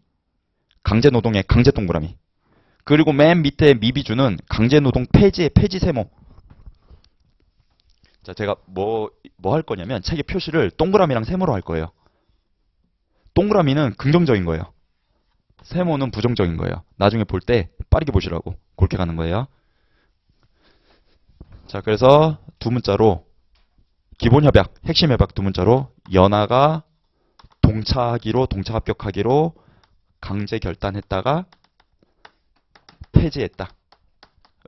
강제노동의 강제 동그라미 그리고 맨 밑에 미비주는 강제노동 폐지의 폐지 세모. 자, 제가 뭐 할 거냐면 책에 표시를 동그라미랑 세모로 할 거예요. 동그라미는 긍정적인 거예요. 세모는 부정적인 거예요. 나중에 볼 때 빠르게 보시라고 그렇게 가는 거예요. 자, 그래서 두 문자로 기본 협약, 핵심 협약 두 문자로 연하가 동차하기로 동차 합격하기로 강제 결단했다가 폐지했다.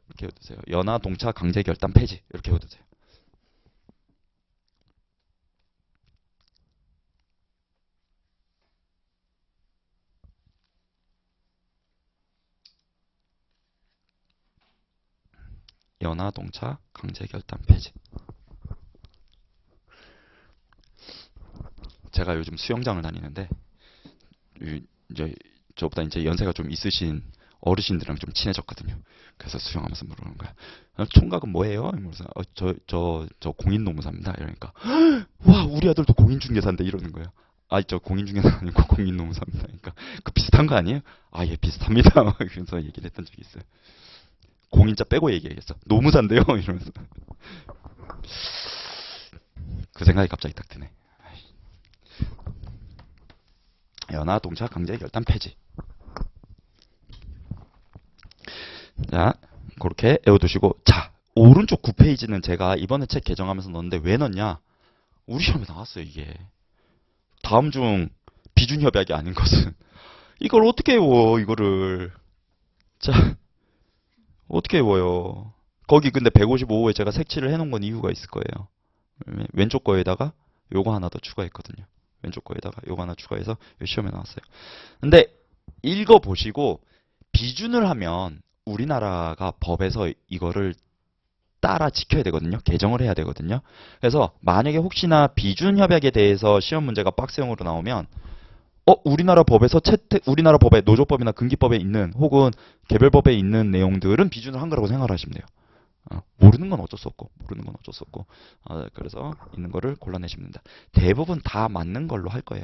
이렇게 외우세요. 연하 동차 강제 결단 폐지 이렇게 외우세요. 연하 동차 강제 결단 폐지. 제가 요즘 수영장을 다니는데 이제 저보다 이제 연세가 좀 있으신 어르신들이랑 좀 친해졌거든요. 그래서 수영하면서 물어보는 거야. 총각은 뭐예요? 이러면서 저 공인노무사입니다. 이러니까 와 우리 아들도 공인중개사인데 이러는 거예요. 아, 저 공인중개사 아니고 공인노무사입니다. 그러니까 그 비슷한 거 아니에요? 아, 예, 비슷합니다. 그래서 얘기를 했던 적이 있어요. 공인자 빼고 얘기하겠어. 노무사인데요? 이러면서 그 생각이 갑자기 딱 드네. 연하 동차 강제 결단 폐지. 자, 그렇게 외워두시고 자, 오른쪽 9페이지는 제가 이번에 책 개정하면서 넣었는데 왜 넣냐? 우리 시험에 나왔어요, 이게. 다음 중 비준 협약이 아닌 것은 이걸 어떻게 외워, 이거를. 자, 어떻게 외워요? 거기 근데 155호에 제가 색칠을 해놓은 건 이유가 있을 거예요. 왼쪽 거에다가 요거 하나 더 추가했거든요. 왼쪽 거에다가 요거 하나 추가해서 시험에 나왔어요. 근데 읽어보시고 비준을 하면 우리나라가 법에서 이거를 따라 지켜야 되거든요. 개정을 해야 되거든요. 그래서 만약에 혹시나 비준협약에 대해서 시험 문제가 박스형으로 나오면 우리나라 법에 노조법이나 근기법에 있는 혹은 개별법에 있는 내용들은 비준을 한 거라고 생각을 하시면 돼요. 모르는 건 어쩔 수 없고, 그래서 있는 거를 골라내시면 됩니다. 대부분 다 맞는 걸로 할 거예요.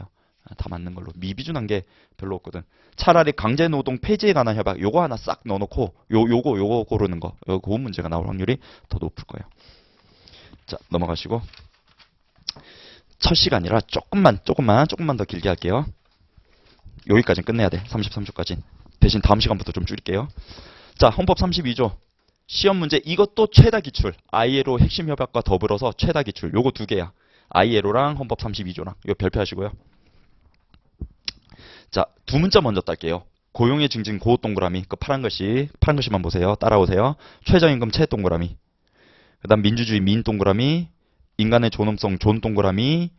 다 맞는 걸로. 미비준한 게 별로 없거든. 차라리 강제노동 폐지에 관한 협약, 요거 하나 싹 넣어놓고, 요거 고르는 거, 그 문제가 나올 확률이 더 높을 거예요. 자, 넘어가시고. 첫 시간이라 조금만 더 길게 할게요. 여기까지는 끝내야 돼. 33초까지. 대신 다음 시간부터 좀 줄일게요. 자, 헌법 32조. 시험 문제 이것도 최다 기출. ILO 핵심 협약과 더불어서 최다 기출. 요거 두 개야. ILO랑 헌법 32조랑. 이거 별표하시고요. 자, 두 문자 먼저 딸게요. 고용의 증진 고 동그라미. 그 파란 글씨만 보세요. 따라오세요. 최저임금 최 동그라미. 그다음 민주주의 민 동그라미. 인간의 존엄성 존 동그라미.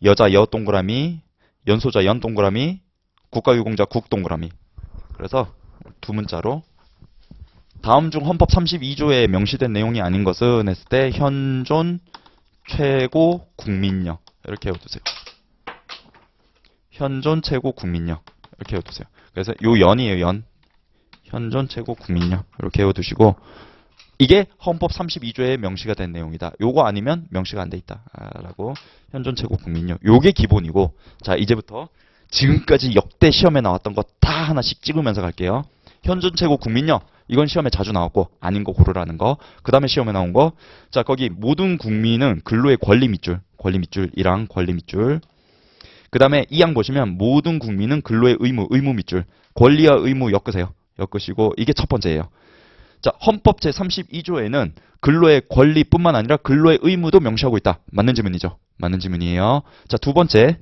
여자 여 동그라미. 연소자 연 동그라미. 국가유공자 국 동그라미. 그래서 두 문자로 다음 중 헌법 32조에 명시된 내용이 아닌 것은 했을 때 현존 최고 국민력 이렇게 외워두세요. 현존 최고 국민력 이렇게 외워두세요. 그래서 요 연이에요. 연. 현존 최고 국민력 이렇게 외워두시고 이게 헌법 32조에 명시가 된 내용이다. 요거 아니면 명시가 안 돼 있다. 라고 현존 최고 국민력. 요게 기본이고 자 이제부터 지금까지 역대 시험에 나왔던 거 다 하나씩 찍으면서 갈게요. 현존 최고 국민력. 이건 시험에 자주 나왔고 아닌 거 고르라는 거. 그 다음에 시험에 나온 거. 자 거기 모든 국민은 근로의 권리 밑줄이랑 권리 밑줄. 그 다음에 2항 보시면 모든 국민은 근로의 의무 밑줄. 권리와 의무 엮으세요. 엮으시고 이게 첫 번째예요. 자 헌법 제32조에는 근로의 권리뿐만 아니라 근로의 의무도 명시하고 있다. 맞는 질문이죠. 맞는 질문이에요. 자 두 번째.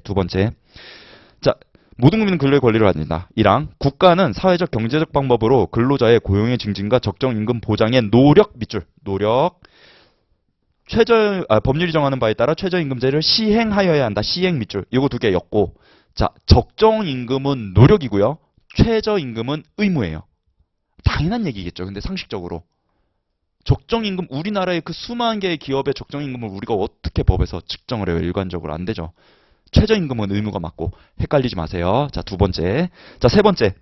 자 모든 국민은 근로의 권리를 가진다. 1항 국가는 사회적 경제적 방법으로 근로자의 고용의 증진과 적정 임금 보장의 노력 밑줄. 법률이 정하는 바에 따라 최저임금제를 시행하여야 한다. 시행 밑줄. 이거 두 개 엮고 자 적정 임금은 노력이고요. 최저임금은 의무예요. 당연한 얘기겠죠. 근데 상식적으로 적정임금 우리나라의 그 수만 개의 기업의 적정임금을 우리가 어떻게 법에서 측정을 해요? 일관적으로 안 되죠. 최저임금은 의무가 맞고 헷갈리지 마세요. 자, 두 번째. 자, 세 번째.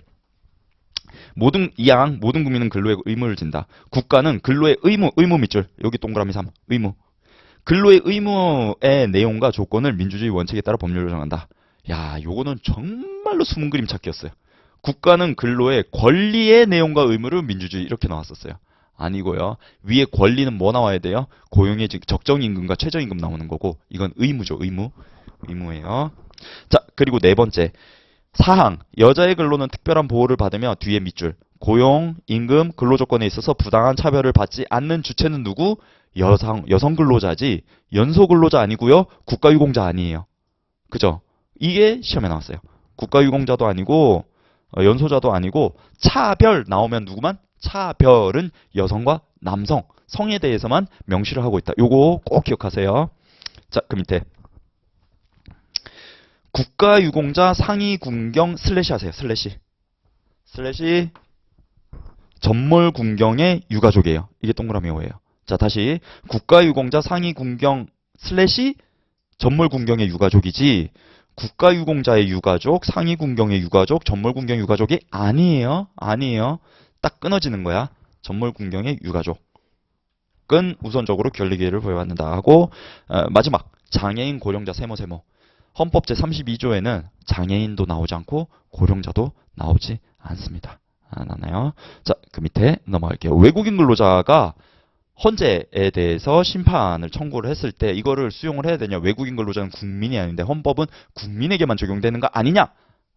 모든 국민은 근로의 의무를 진다. 국가는 근로의 의무 밑줄. 여기 동그라미 3. 의무. 근로의 의무의 내용과 조건을 민주주의 원칙에 따라 법률로 정한다. 야, 요거는 정말로 숨은 그림 찾기였어요. 국가는 근로의 권리의 내용과 의무를 민주주의 이렇게 나왔었어요. 아니고요. 위에 권리는 뭐 나와야 돼요? 고용의 적정임금과 최저임금 나오는 거고 이건 의무죠. 의무예요. 자, 그리고 네 번째. 사항. 여자의 근로는 특별한 보호를 받으며 뒤에 밑줄. 고용, 임금, 근로조건에 있어서 부당한 차별을 받지 않는 주체는 누구? 여성 근로자지. 연소 근로자 아니고요. 국가유공자 아니에요. 그죠? 이게 시험에 나왔어요. 국가유공자도 아니고 연소자도 아니고 차별 나오면 누구만? 차별은 여성과 남성, 성에 대해서만 명시를 하고 있다. 요거 꼭 기억하세요. 자, 그 밑에 국가유공자 상위군경 슬래시 하세요. 슬래시 전몰군경의 유가족이에요. 이게 동그라미 오예요. 자, 다시 국가유공자 상위군경 슬래시 전몰군경의 유가족이지 국가유공자의 유가족, 상위군경의 유가족, 전몰군경 유가족이 아니에요. 딱 끊어지는 거야. 전몰군경의 유가족은 우선적으로 권리기회를 부여받는다 하고 마지막 장애인 고령자 세모 헌법 제32조에는 장애인도 나오지 않고 고령자도 나오지 않습니다. 나나요? 자, 그 밑에 넘어갈게요. 외국인 근로자가 헌재에 대해서 심판을 청구를 했을 때 이거를 수용을 해야 되냐? 외국인 근로자는 국민이 아닌데 헌법은 국민에게만 적용되는 거 아니냐?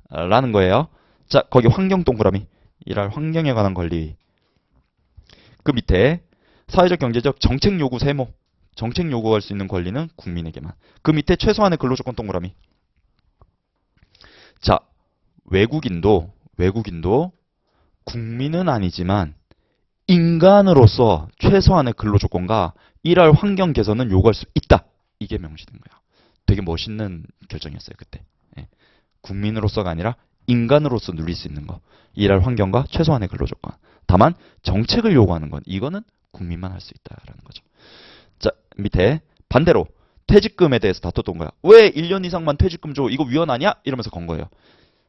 라는 거예요. 자, 거기 환경 동그라미. 일할 환경에 관한 권리. 그 밑에 사회적 경제적 정책 요구 세모. 정책 요구할 수 있는 권리는 국민에게만. 그 밑에 최소한의 근로조건 동그라미. 자, 외국인도 국민은 아니지만 인간으로서 최소한의 근로조건과 일할 환경 개선은 요구할 수 있다. 이게 명시된 거야. 되게 멋있는 결정이었어요. 그때. 예. 국민으로서가 아니라 인간으로서 누릴 수 있는 거. 일할 환경과 최소한의 근로조건. 다만 정책을 요구하는 건 이거는 국민만 할 수 있다라는 거죠. 자, 밑에 반대로 퇴직금에 대해서 다퉜던 거야. 왜 1년 이상만 퇴직금 줘? 이거 위헌 아니야? 이러면서 건 거예요.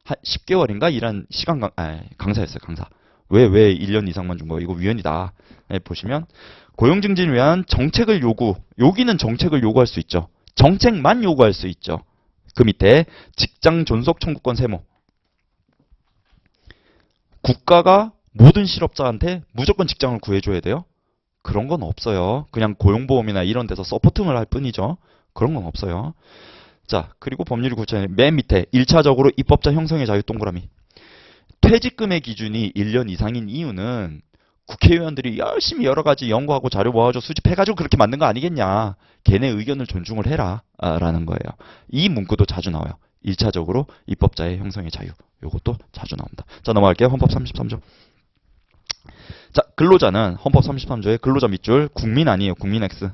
한 10개월인가 일한 시간 강사였어요. 강사. 왜 1년 이상만 준 거야? 이거 위헌이다. 네, 보시면 고용 증진을 위한 정책을 요구. 여기는 정책을 요구할 수 있죠. 정책만 요구할 수 있죠. 그 밑에 직장 존속 청구권 세무. 국가가 모든 실업자한테 무조건 직장을 구해줘야 돼요? 그런 건 없어요. 그냥 고용보험이나 이런 데서 서포팅을 할 뿐이죠. 그런 건 없어요. 자, 그리고 법률이 구체적인 맨 밑에 1차적으로 입법자 형성의 자유 동그라미. 퇴직금의 기준이 1년 이상인 이유는 국회의원들이 열심히 여러 가지 연구하고 자료 모아서 수집해가지고 그렇게 만든 거 아니겠냐. 걔네 의견을 존중을 해라. 라는 거예요. 이 문구도 자주 나와요. 1차적으로 입법자의 형성의 자유. 요것도 자주 나옵니다. 자, 넘어갈게요. 헌법 33조. 자, 근로자는 헌법 33조의 근로자 밑줄 국민 아니에요. 국민 X.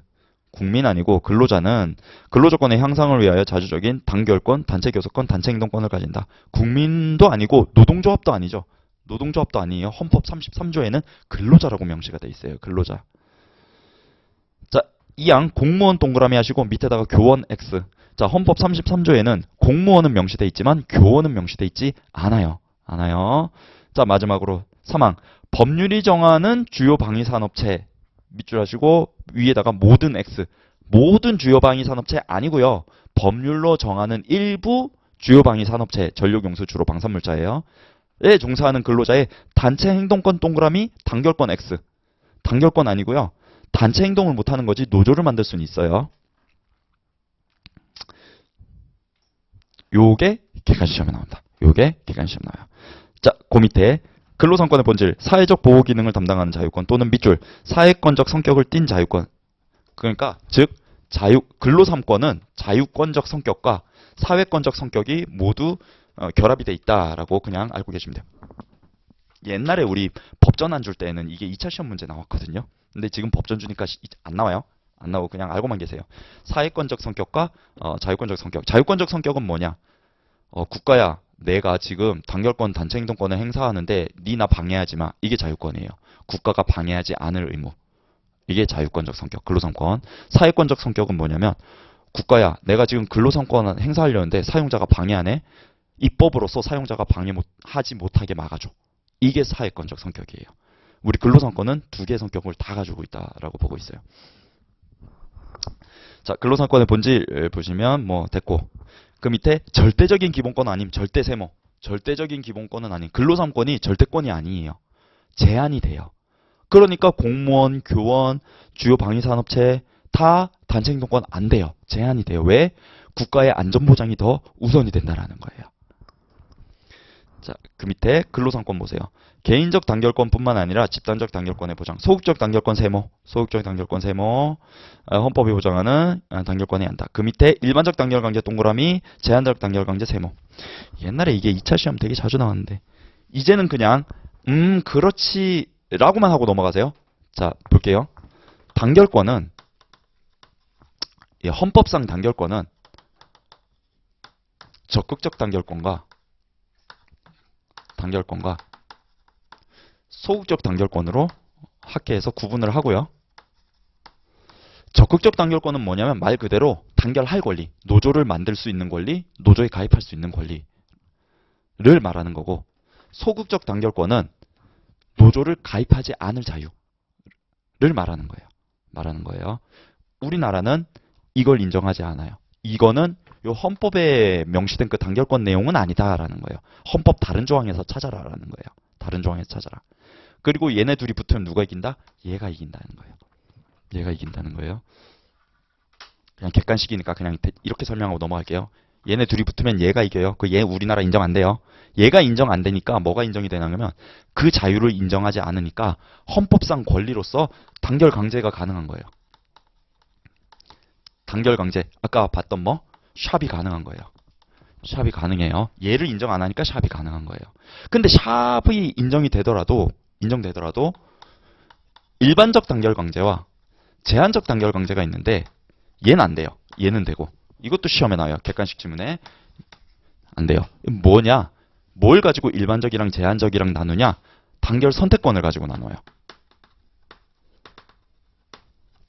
국민 아니고 근로자는 근로조건의 향상을 위하여 자주적인 단결권, 단체교섭권, 단체행동권을 가진다. 국민도 아니고 노동조합도 아니죠. 노동조합도 아니에요. 헌법 33조에는 근로자라고 명시가 돼 있어요. 근로자. 자, 이양 공무원 동그라미 하시고 밑에다가 교원 X. 자, 헌법 33조에는 공무원은 명시돼 있지만 교원은 명시돼 있지 않아요. 자, 마지막으로 3항 법률이 정하는 주요 방위산업체 밑줄 하시고 위에다가 모든 X. 모든 주요 방위산업체 아니고요. 법률로 정하는 일부 주요 방위산업체 전력용수 주로 방산물자예요. 에 종사하는 근로자의 단체 행동권 동그라미 단결권 X. 단결권 아니고요. 단체 행동을 못하는 거지 노조를 만들 수는 있어요. 요게 객관식 시험에 나온다. 요게 객관식 시험 나와요. 자, 그 밑에 근로상권의 본질, 사회적 보호 기능을 담당하는 자유권 또는 밑줄, 사회권적 성격을 띤 자유권. 그러니까 즉 근로삼권은 자유권적 성격과 사회권적 성격이 모두 결합이 돼 있다라고 그냥 알고 계시면 돼요. 옛날에 우리 법전 안 줄 때는 이게 2차 시험 문제 나왔거든요. 근데 지금 법전 주니까 안 나와요. 안 나오고 그냥 알고만 계세요. 사회권적 성격과 자유권적 성격. 자유권적 성격은 뭐냐? 국가야, 내가 지금 단결권, 단체행동권을 행사하는데 나 방해하지 마. 이게 자유권이에요. 국가가 방해하지 않을 의무. 이게 자유권적 성격, 근로상권. 사회권적 성격은 뭐냐면 국가야, 내가 지금 근로상권 행사하려는데 사용자가 방해하네. 입법으로서 사용자가 방해하지 못하게 막아줘. 이게 사회권적 성격이에요. 우리 근로상권은 두 개의 성격을 다 가지고 있다라고 보고 있어요. 자, 근로상권의 본질 보시면 뭐 됐고, 그 밑에 절대적인 기본권 아님 절대세모. 절대적인 기본권은 아닌 근로상권이 절대권이 아니에요. 제한이 돼요. 그러니까 공무원, 교원, 주요 방위산업체 다 단체행동권 안 돼요. 제한이 돼요. 왜? 국가의 안전보장이 더 우선이 된다라는 거예요. 자, 그 밑에 근로상권 보세요. 개인적 단결권뿐만 아니라 집단적 단결권의 보장, 소극적 단결권 세모, 소극적 단결권 세모, 헌법이 보장하는 단결권이 한다. 그 밑에 일반적 단결강제 동그라미, 제한적 단결강제 세모. 옛날에 이게 2차 시험 되게 자주 나왔는데 이제는 그냥 그렇지 라고만 하고 넘어가세요. 자, 볼게요. 단결권은 헌법상 단결권은 적극적 단결권과 소극적 단결권으로 학계에서 구분을 하고요. 적극적 단결권은 뭐냐면 말 그대로 단결할 권리, 노조를 만들 수 있는 권리, 노조에 가입할 수 있는 권리를 말하는 거고, 소극적 단결권은 노조를 가입하지 않을 자유를 말하는 거예요. 우리나라는 이걸 인정하지 않아요. 이거는 요 헌법에 명시된 그 단결권 내용은 아니다라는 거예요. 헌법 다른 조항에서 찾아라라는 거예요. 다른 조항에서 찾아라. 그리고 얘네 둘이 붙으면 누가 이긴다? 얘가 이긴다는 거예요. 그냥 객관식이니까 그냥 이렇게 설명하고 넘어갈게요. 얘네 둘이 붙으면 얘가 이겨요. 얘 우리나라 인정 안 돼요. 얘가 인정 안 되니까 뭐가 인정이 되냐면 그 자유를 인정하지 않으니까 헌법상 권리로서 단결 강제가 가능한 거예요. 단결 강제. 아까 봤던 샵이 가능한 거예요. 샵이 가능해요. 얘를 인정 안 하니까 샵이 가능한 거예요. 근데 샵이 인정되더라도 일반적 단결 강제와 제한적 단결 강제가 있는데 얘는 안 돼요. 얘는 되고. 이것도 시험에 나와요. 객관식 지문에. 안 돼요. 뭐냐? 뭘 가지고 일반적이랑 제한적이랑 나누냐? 단결 선택권을 가지고 나눠요.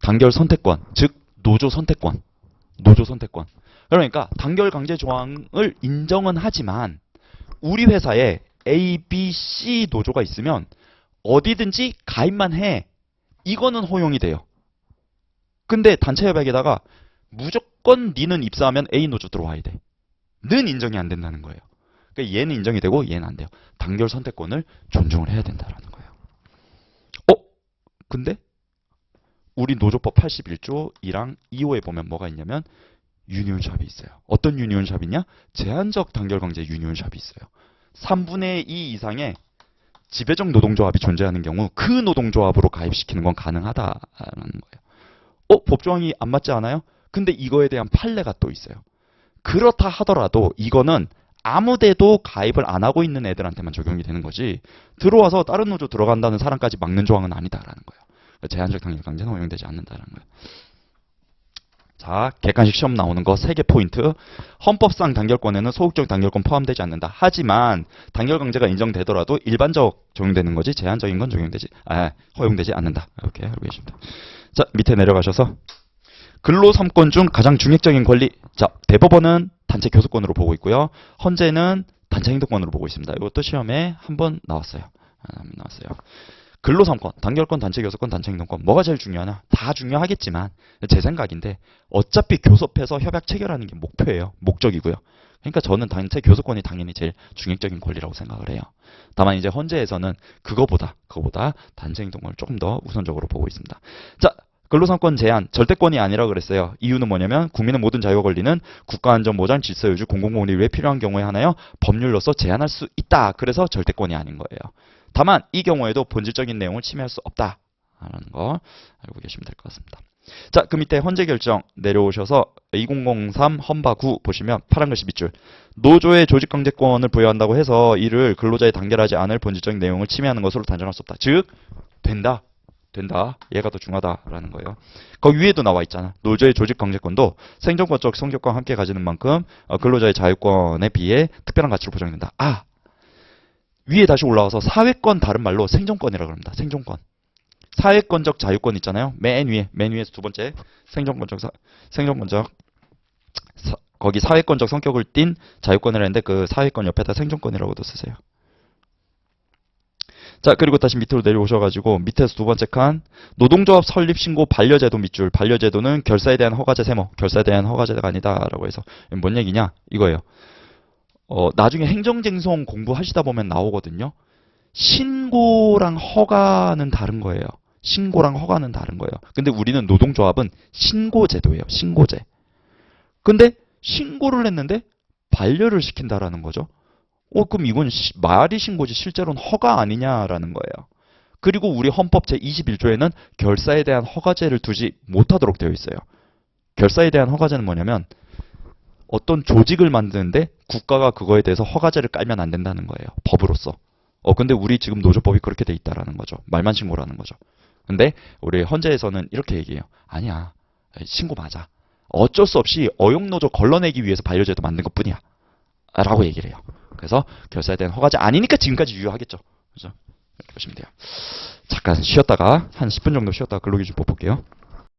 단결 선택권, 즉 노조 선택권. 노조 선택권. 그러니까 단결 강제 조항을 인정은 하지만 우리 회사에 A, B, C 노조가 있으면 어디든지 가입만 해. 이거는 허용이 돼요. 근데 단체 협약에다가 무조건 니는 입사하면 A 노조 들어와야 돼. 는 인정이 안 된다는 거예요. 그러니까 얘는 인정이 되고 얘는 안 돼요. 단결 선택권을 존중을 해야 된다는 거예요. 근데 우리 노조법 81조 2랑 2호에 보면 뭐가 있냐면 유니온샵이 있어요. 어떤 유니온샵이냐? 제한적 단결 강제 유니온샵이 있어요. 3분의 2 이상의 지배적 노동조합이 존재하는 경우 그 노동조합으로 가입시키는 건 가능하다라는 거예요. 법조항이 안 맞지 않아요? 근데 이거에 대한 판례가 또 있어요. 그렇다 하더라도 이거는 아무데도 가입을 안 하고 있는 애들한테만 적용이 되는 거지 들어와서 다른 노조 들어간다는 사람까지 막는 조항은 아니다라는 거예요. 제한적 단결 강제는 허용되지 않는다라는 거예요. 자, 객관식 시험 나오는 거 3개 포인트. 헌법상 단결권에는 소극적 단결권 포함되지 않는다. 하지만 단결 강제가 인정되더라도 일반적 적용되는 거지 제한적인 건 허용되지 않는다. 이렇게 알고 계십니다. 자, 밑에 내려가셔서 근로 3권 중 가장 중립적인 권리. 자, 대법원은 단체 교섭권으로 보고 있고요. 헌재는 단체 행동권으로 보고 있습니다. 이것도 시험에 한번 나왔어요. 근로 3권, 단결권, 단체 교섭권, 단체 행동권. 뭐가 제일 중요하냐? 다 중요하겠지만 제 생각인데 어차피 교섭해서 협약 체결하는 게 목표예요. 목적이고요. 그러니까 저는 단체 교섭권이 당연히 제일 중립적인 권리라고 생각을 해요. 다만 이제 헌재에서는 그거보다 단체 행동권을 조금 더 우선적으로 보고 있습니다. 자, 근로 3권 제한, 절대권이 아니라 그랬어요. 이유는 뭐냐면 국민의 모든 자유와 권리는 국가안전보장, 질서유지, 공공복리를 위해 필요한 경우에 하나여 법률로서 제한할 수 있다. 그래서 절대권이 아닌 거예요. 다만 이 경우에도 본질적인 내용을 침해할 수 없다라는 거 알고 계시면 될 것 같습니다. 자, 그 밑에 헌재 결정 내려오셔서 2003 헌바 9 보시면 파란 글씨 밑줄. 노조의 조직 강제권을 부여한다고 해서 이를 근로자에 단결하지 않을 본질적인 내용을 침해하는 것으로 단정할 수 없다. 즉 된다. 얘가 더 중요하다라는 거예요. 거기 위에도 나와 있잖아. 노조의 조직 강제권도 생존권적 성격과 함께 가지는 만큼 근로자의 자유권에 비해 특별한 가치로 보장된다. 위에 다시 올라와서 사회권 다른 말로 생존권이라고 합니다. 생존권. 사회권적 자유권 있잖아요. 맨 위에서 두 번째 생존권적 거기 사회권적 성격을 띤 자유권을 했는데 그 사회권 옆에다 생존권이라고도 쓰세요. 자, 그리고 다시 밑으로 내려오셔가지고 밑에서 두 번째 칸 노동조합 설립 신고 반려제도 밑줄. 반려제도는 결사에 대한 허가제 세모. 결사에 대한 허가제가 아니다라고 해서 뭔 얘기냐? 이거예요. 나중에 행정쟁송 공부하시다 보면 나오거든요. 신고랑 허가는 다른 거예요. 근데 우리는 노동조합은 신고제도예요. 신고제. 근데 신고를 했는데 반려를 시킨다라는 거죠. 그럼 이건 말이 신고지 실제로는 허가 아니냐라는 거예요. 그리고 우리 헌법 제21조에는 결사에 대한 허가제를 두지 못하도록 되어 있어요. 결사에 대한 허가제는 뭐냐면 어떤 조직을 만드는데 국가가 그거에 대해서 허가제를 깔면 안 된다는 거예요. 법으로서. 근데 우리 지금 노조법이 그렇게 돼 있다라는 거죠. 말만 신고라는 거죠. 근데 우리 헌재에서는 이렇게 얘기해요. 아니야. 신고 맞아. 어쩔 수 없이 어용노조 걸러내기 위해서 반려제도 만든 것뿐이야. 라고 얘기를 해요. 그래서 결사에 대한 허가제 아니니까 지금까지 유효하겠죠. 그죠? 이렇게 보시면 돼요. 잠깐 쉬었다가 한 10분 정도 쉬었다가 근로기준법 볼게요.